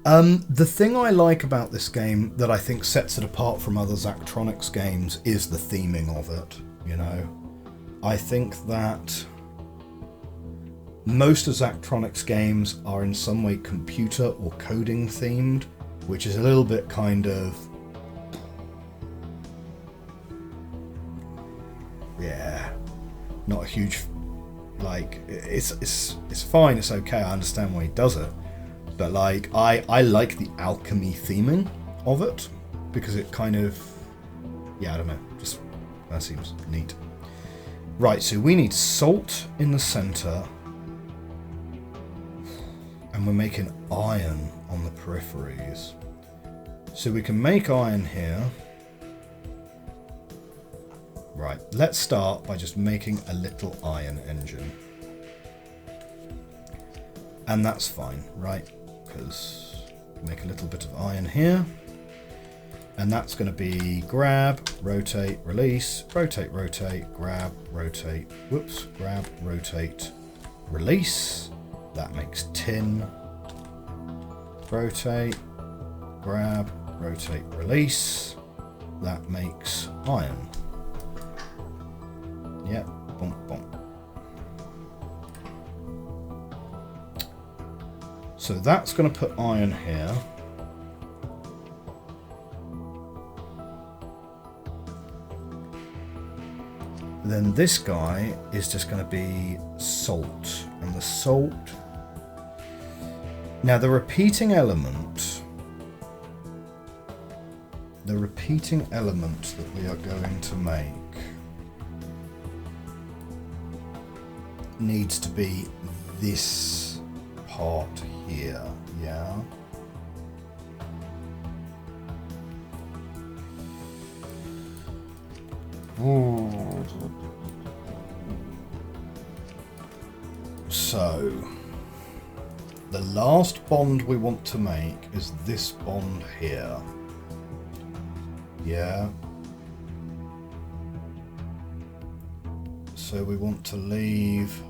The thing I like about this game that I think sets it apart from other Zachtronics games is the theming of it, you know. I think that most of Zachtronics games are in some way computer or coding themed, which is a little bit kind of, yeah, not a huge, like, it's fine, it's okay, I understand why he does it. But like, I like the alchemy theming of it, because it kind of, yeah, I don't know, just, that seems neat. Right, so we need salt in the center, and we're making iron on the peripheries. So we can make iron here. Right, let's start by just making a little iron engine. And that's fine, right? Because make a little bit of iron here, and that's going to be grab, rotate, release, rotate, rotate, grab, rotate, whoops, grab, rotate, release. That makes tin. Rotate, grab, rotate, release. That makes iron. Yep, bump, bump. So that's going to put iron here. Then this guy is just going to be salt. And the salt... Now the repeating element that we are going to make needs to be this part here, yeah? So, the last bond we want to make is this bond here. Yeah. So we want to leave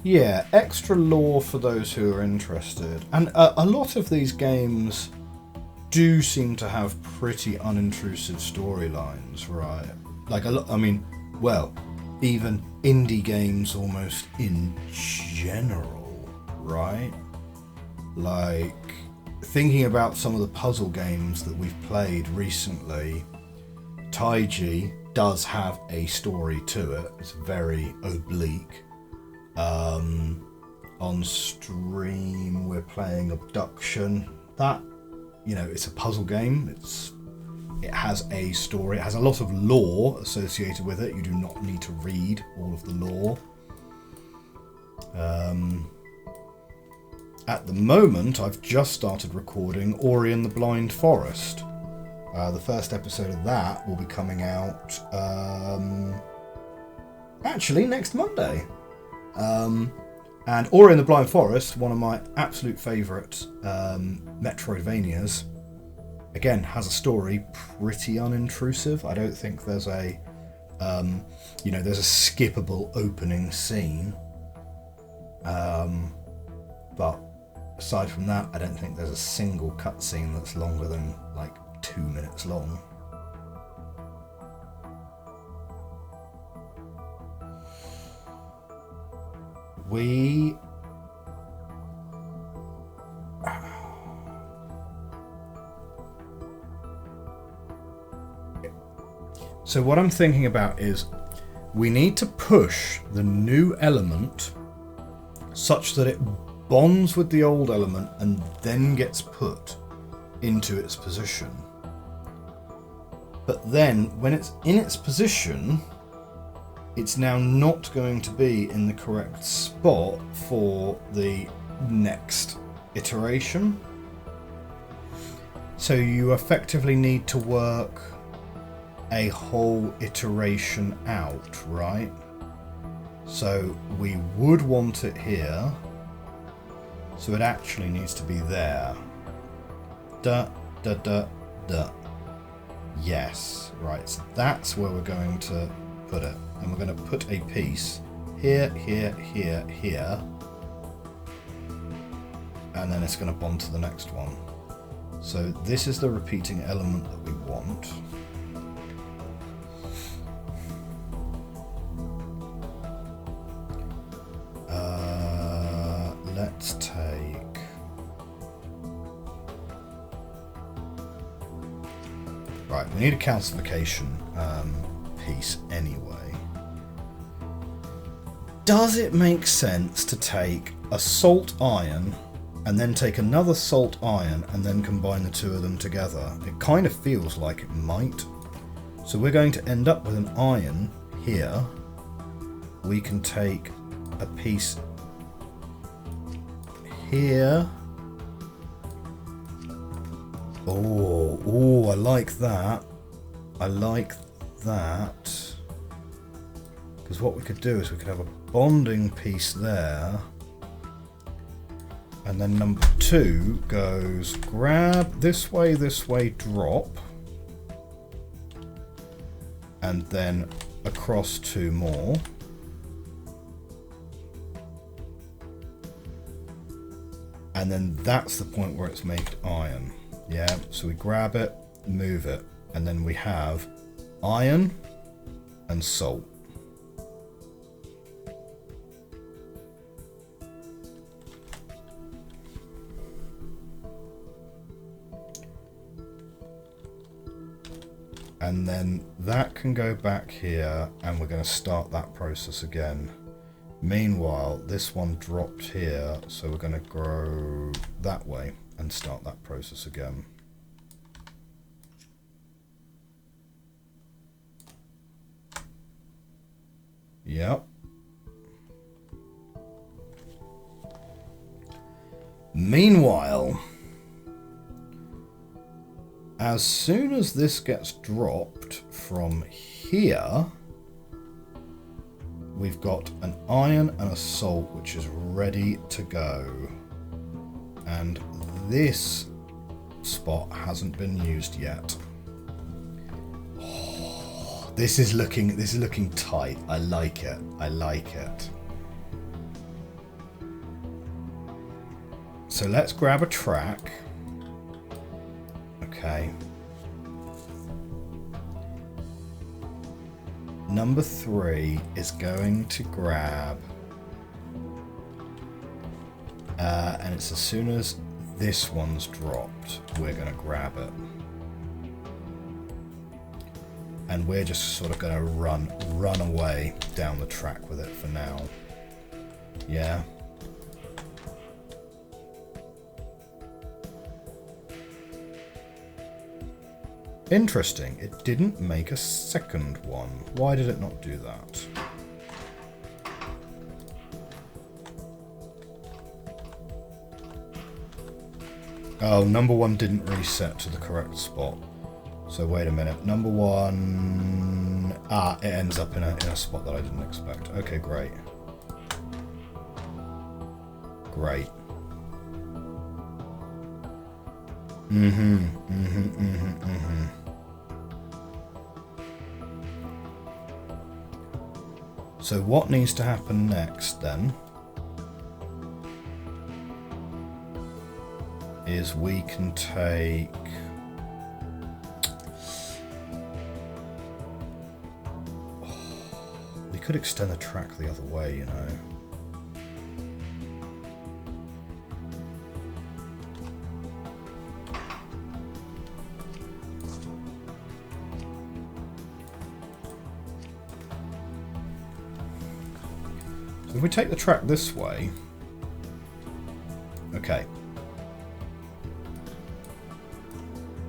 yeah, extra lore for those who are interested. And a lot of these games do seem to have pretty unintrusive storylines, right? Like, I mean, well, even indie games almost in general, right? Like, thinking about some of the puzzle games that we've played recently, Taiji does have a story to it. It's very oblique. On stream we're playing Abduction. That, you know, it's a puzzle game. It has a story. It has a lot of lore associated with it. You do not need to read all of the lore. At the moment, I've just started recording Ori and the Blind Forest. The first episode of that will be coming out actually next Monday. And Ori and the Blind Forest, one of my absolute favourite Metroidvanias, again, has a story pretty unintrusive. I don't think there's a, there's a skippable opening scene. But aside from that, I don't think there's a single cutscene that's longer than like 2 minutes long. So what I'm thinking about is we need to push the new element such that it bonds with the old element and then gets put into its position. But then when it's in its position, it's now not going to be in the correct spot for the next iteration. So you effectively need to work a whole iteration out, right? So we would want it here, so it actually needs to be there. Da, da, da, da. Yes, right, so that's where we're going to put it. And we're going to put a piece here, here, here, here. And then it's going to bond to the next one. So this is the repeating element that we want. Let's take... Right, we need a calcification piece anyway. Does it make sense to take a salt iron and then take another salt iron and then combine the two of them together? It kind of feels like it might. So we're going to end up with an iron here. We can take a piece here. Oh, I like that. I like that. Because what we could do is we could have a bonding piece there. And then number 2 goes grab this way, drop. And then across 2 more. And then that's the point where it's made iron. Yeah, so we grab it, move it, and then we have iron and salt. And then that can go back here, and we're going to start that process again. Meanwhile, this one dropped here, so we're going to grow that way and start that process again. Yep. Meanwhile, as soon as this gets dropped from here, we've got an iron and a salt which is ready to go. And this spot hasn't been used yet. Oh, this is looking tight. I like it. I like it. So let's grab a track. Okay. Number 3 is going to grab, and it's as soon as this one's dropped, we're going to grab it. And we're just sort of going to run away down the track with it for now. Yeah. Interesting, it didn't make a second one. Why did it not do that? Oh, number 1 didn't reset to the correct spot. So wait a minute, number 1... Ah, it ends up in a spot that I didn't expect. Okay, great. Great. So what needs to happen next then is we can take we could extend the track the other way, you know. If we take the track this way, okay,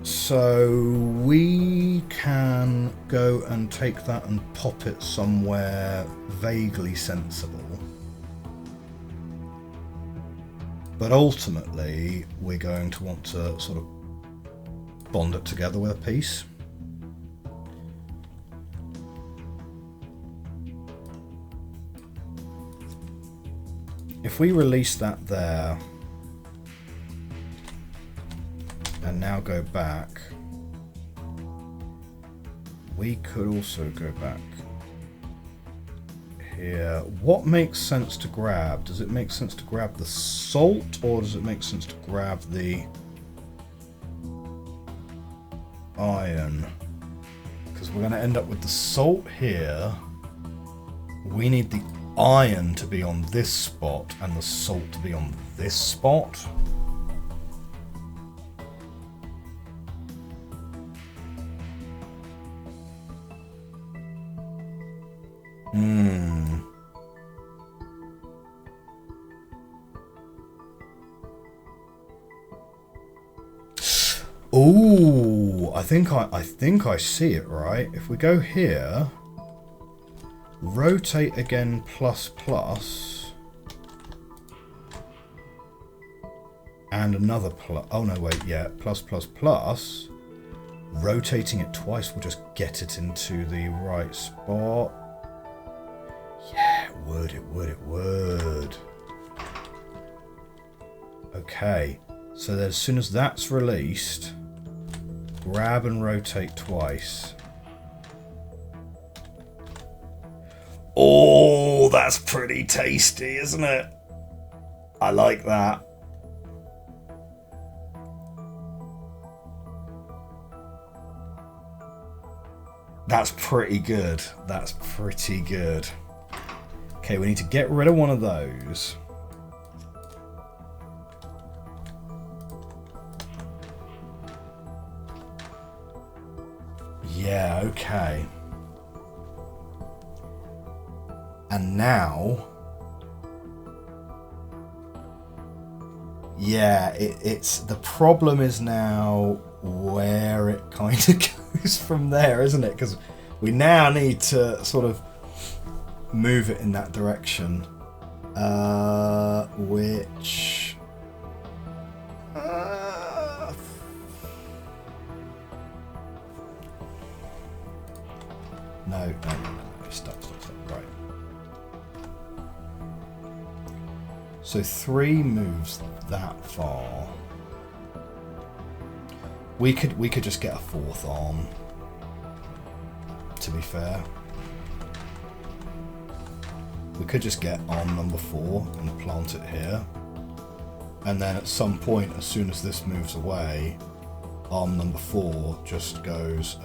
so we can go and take that and pop it somewhere vaguely sensible, but ultimately we're going to want to sort of bond it together with a piece. If we release that there, and now go back, we could also go back here. What makes sense to grab? Does it make sense to grab the salt, or does it make sense to grab the iron? Because we're going to end up with the salt here. We need the iron to be on this spot and the salt to be on this spot. Ooh, I think I see it right. If we go here, rotate again ++, and another plus. Oh no, wait, yeah, +++. Rotating it twice will just get it into the right spot. Yeah, it would. Okay, so then as soon as that's released, grab and rotate twice. Oh, that's pretty tasty, isn't it? I like that. That's pretty good. That's pretty good. Okay, we need to get rid of one of those. Yeah, okay. And now... Yeah, it's... The problem is now where it kind of goes from there, isn't it? Because we now need to sort of move it in that direction. Which... No. Stop. Right. So 3 moves that far. We could just get a 4th arm, to be fair. We could just get arm number 4 and plant it here. And then at some point, as soon as this moves away, arm number 4 just goes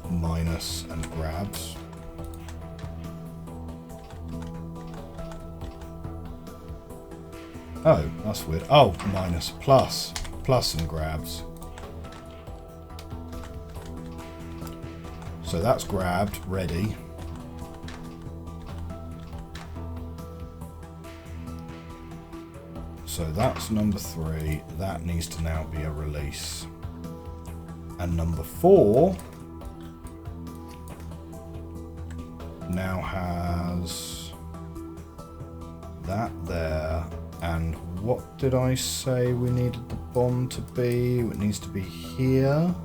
minus and grabs. Oh, that's weird. Oh, minus, plus and grabs. So that's grabbed, ready. So that's number 3. That needs to now be a release. And number 4 now has that there. And what did I say we needed the bond to be? It needs to be here.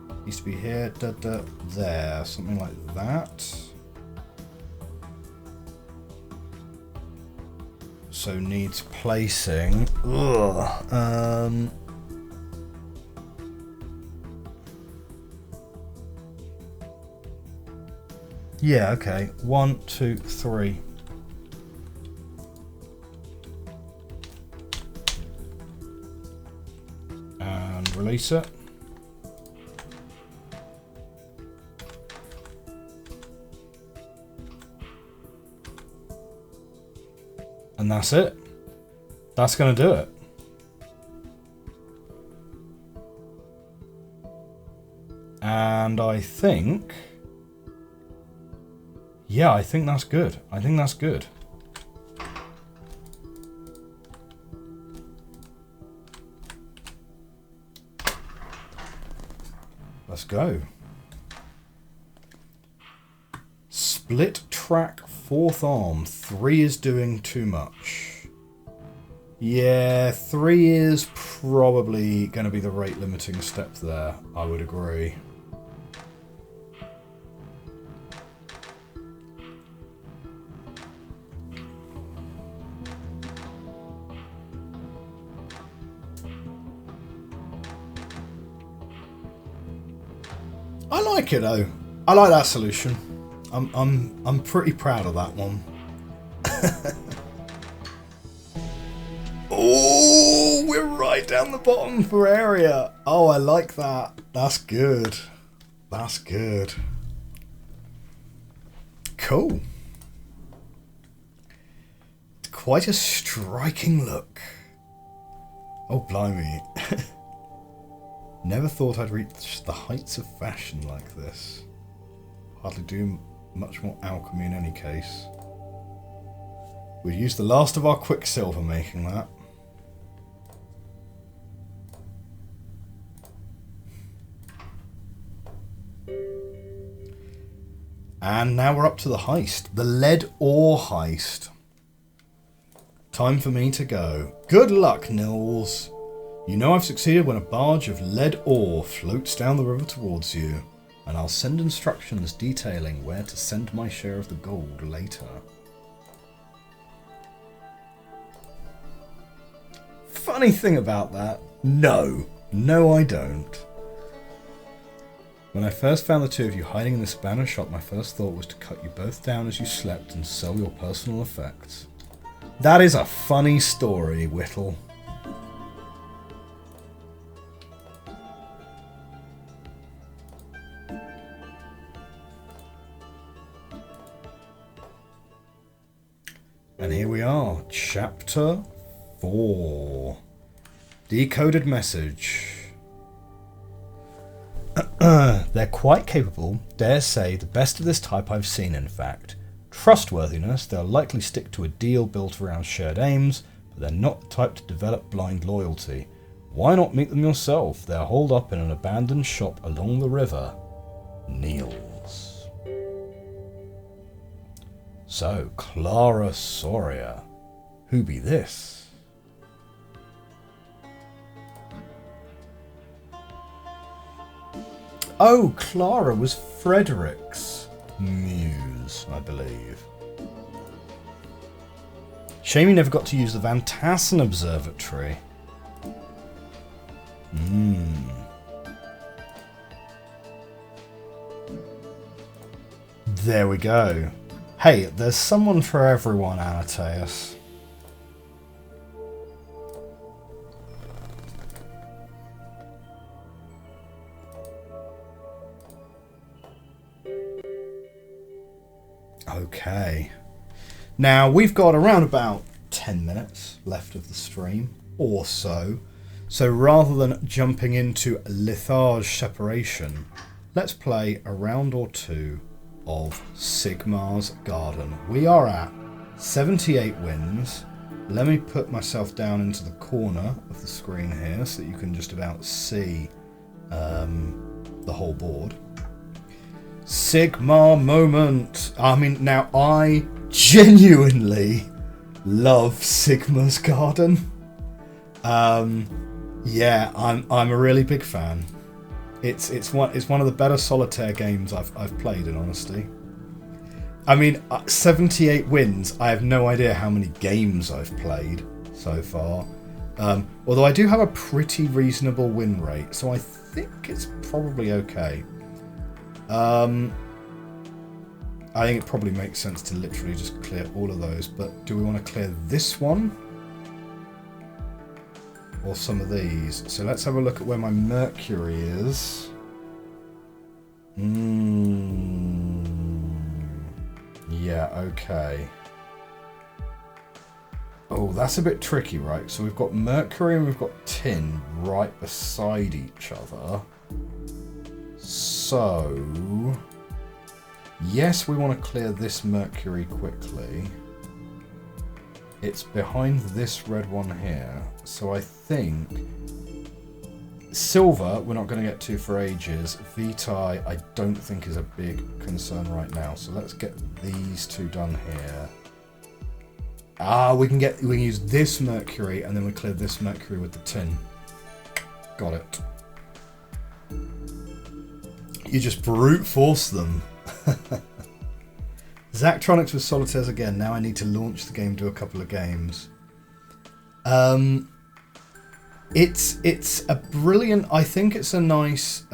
It needs to be here, there. Something like that. So needs placing. Ugh. Yeah, okay. 1, 2, 3. And release it. And that's it. That's going to do it. And I think... Yeah, I think that's good. I think that's good. Let's go. Split track 4th arm. 3 is doing too much. Yeah, 3 is probably going to be the rate limiting step there. I would agree. I like it though. I like that solution. I'm pretty proud of that one. Oh, we're right down the bottom for area. Oh, I like that. That's good. That's good. Cool. Quite a striking look. Oh, blimey. Never thought I'd reach the heights of fashion like this. Hardly do much more alchemy in any case. We used the last of our quicksilver making that. And now we're up to the heist. The lead ore heist. Time for me to go. Good luck, Nils. You know I've succeeded when a barge of lead ore floats down the river towards you, and I'll send instructions detailing where to send my share of the gold later. Funny thing about that, no, I don't. When I first found the two of you hiding in this abandoned shop, my first thought was to cut you both down as you slept and sell your personal effects. That is a funny story, Whittle. And here we are, Chapter 4. Decoded message. They're quite capable, dare say the best of this type I've seen in fact. Trustworthiness, they'll likely stick to a deal built around shared aims, but they're not the type to develop blind loyalty. Why not meet them yourself? They're holed up in an abandoned shop along the river. Niels. So, Clara Soria. Who be this? Oh, Clara was Frederick's muse, I believe. Shame he never got to use the Van Tassen Observatory. There we go. Hey, there's someone for everyone, Anateus. Okay. Now, we've got around about 10 minutes left of the stream, or so. So rather than jumping into Litharge separation, let's play a round or two of Sigmar's Garden. We are at 78 wins. Let me put myself down into the corner of the screen here so that you can just about see the whole board. Sigmar moment. I mean, now I genuinely love Sigmar's Garden. Yeah, I'm a really big fan. It's one of the better solitaire games I've played, in honesty. I mean, 78 wins. I have no idea how many games I've played so far. Although I do have a pretty reasonable win rate, so I think it's probably okay. I think it probably makes sense to literally just clear all of those, but do we want to clear this one? Or some of these? So let's have a look at where my Mercury is. Yeah, okay. Oh, that's a bit tricky, right? So we've got Mercury and we've got Tin right beside each other. So, yes, we want to clear this Mercury quickly. It's behind this red one here. So I think Silver, we're not going to get to for ages. Vitae, I don't think is a big concern right now. So let's get these two done here. We can use this Mercury and then we clear this Mercury with the Tin. Got it. You just brute force them. Zachtronics with solitaires again. Now I need to launch the game, do a couple of games. It's a brilliant. I think it's a nice.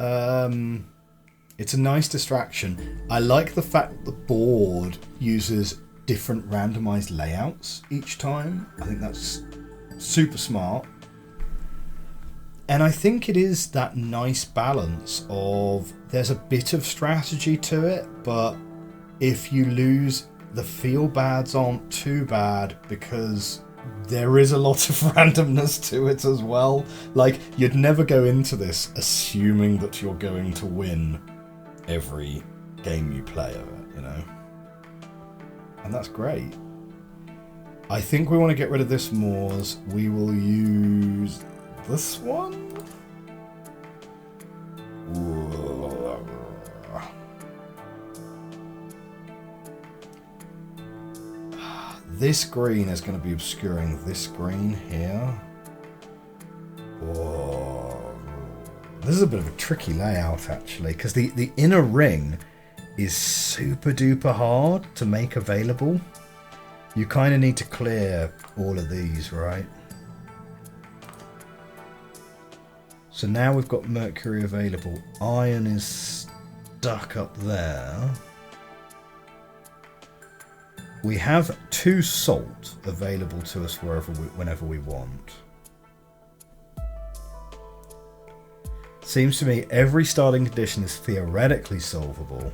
It's a nice distraction. I like the fact that the board uses different randomized layouts each time. I think that's super smart. And I think it is that nice balance of there's a bit of strategy to it, but if you lose, the feel bads aren't too bad because there is a lot of randomness to it as well. Like, you'd never go into this assuming that you're going to win every game you play of it, you know? And that's great. I think we want to get rid of this Moors. We will use this one. This green is going to be obscuring this green here. Oh, this is a bit of a tricky layout actually, because the inner ring is super duper hard to make available. You kind of need to clear all of these, right? So now we've got Mercury available. Iron is stuck up there. We have 2 salt available to us whenever we want. Seems to me every starting condition is theoretically solvable.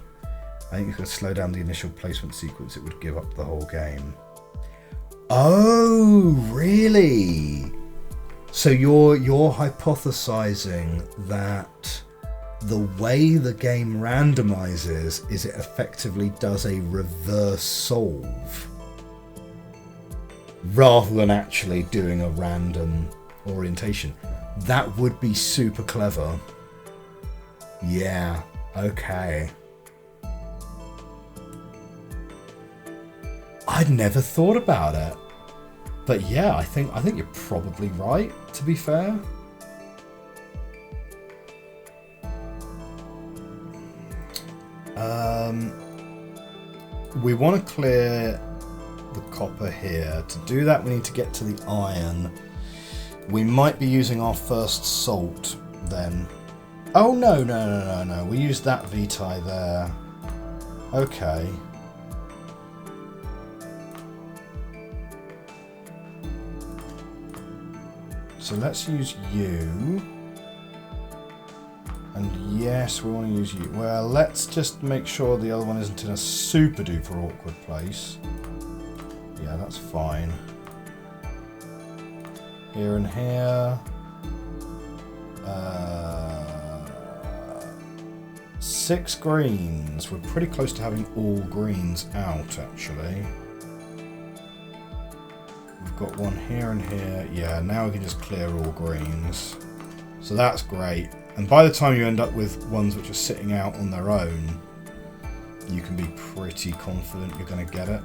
I think if we could slow down the initial placement sequence, it would give up the whole game. Oh, really? So you're hypothesizing that the way the game randomizes is it effectively does a reverse solve rather than actually doing a random orientation. That would be super clever. Yeah, okay. I'd never thought about it. But yeah, I think you're probably right, to be fair. We want to clear the copper here. To do that, we need to get to the iron. We might be using our first salt then. Oh, no. We used that vitae there. Okay. So let's use you. And yes, we want to use you. Well, let's just make sure the other one isn't in a super duper awkward place. Yeah, that's fine. Here and here. 6 greens. We're pretty close to having all greens out, actually. We've got one here and here. Yeah, now we can just clear all greens. So that's great. And by the time you end up with ones which are sitting out on their own, you can be pretty confident you're going to get it.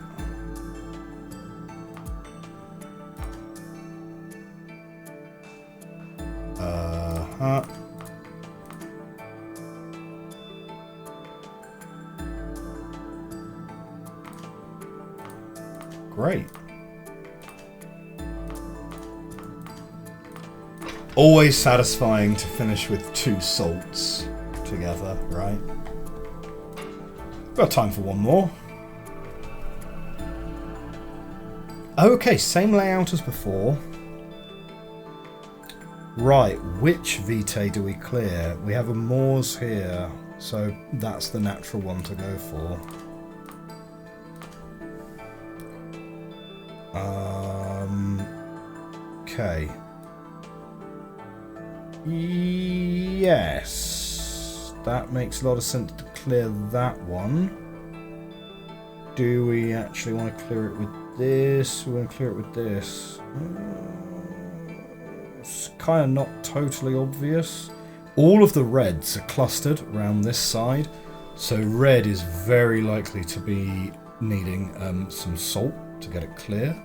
Great. Always satisfying to finish with 2 salts together, right? Got time for one more. Okay, same layout as before. Right, which vitae do we clear? We have a Moors here, so that's the natural one to go for. Okay. Yes, that makes a lot of sense to clear that one. Do we actually want to clear it with this? We want to clear it with this. It's kind of not totally obvious. All of the reds are clustered around this side, so red is very likely to be needing some salt to get it clear.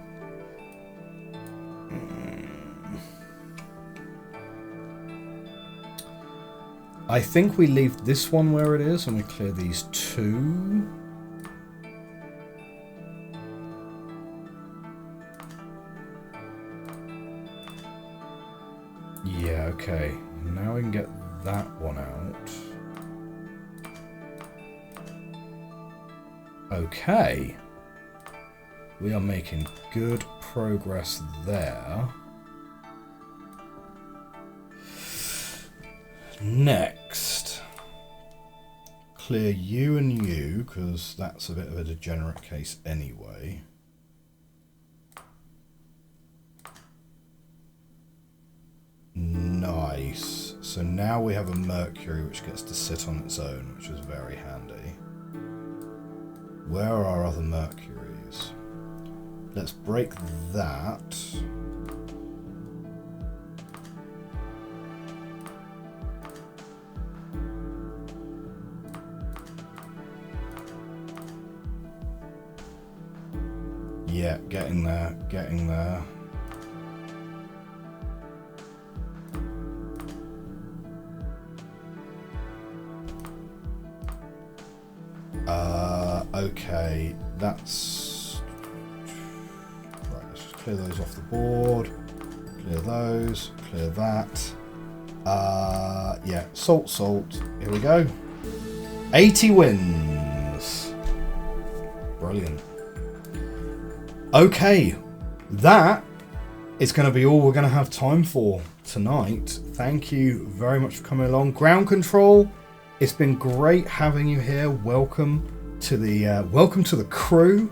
I think we leave this one where it is and we clear these 2. Yeah, okay. Now we can get that one out. Okay. We are making good progress there. Next, clear you and you, because that's a bit of a degenerate case anyway. Nice. So now we have a Mercury which gets to sit on its own, which is very handy. Where are our other Mercuries? Let's break that. Yeah, getting there, getting there. Okay, that's... Right, let's just clear those off the board. Clear those, clear that. Yeah, salt, salt. Here we go. 80 wins. Brilliant. Okay, that is going to be all we're going to have time for tonight. Thank you very much for coming along. Ground Control, it's been great having you here. Welcome to the crew.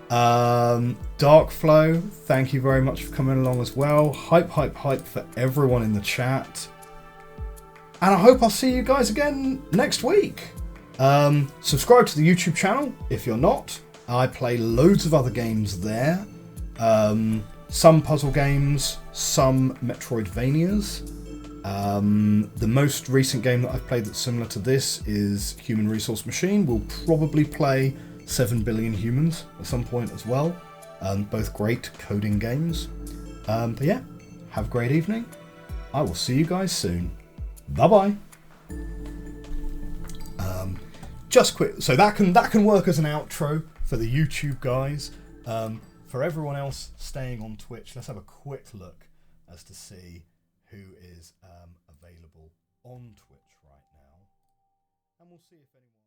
Dark Flow, thank you very much for coming along as well. Hype for everyone in the chat. And I hope I'll see you guys again next week. Subscribe to the YouTube channel if you're not. I play loads of other games there. Some puzzle games, some Metroidvanias. The most recent game that I've played that's similar to this is Human Resource Machine. We'll probably play 7 Billion Humans at some point as well. Both great coding games. But yeah, have a great evening. I will see you guys soon. Bye bye. Just quick, so that can work as an outro for the YouTube guys. For everyone else staying on Twitch, let's have a quick look as to see who is available on Twitch right now, and we'll see if anyone.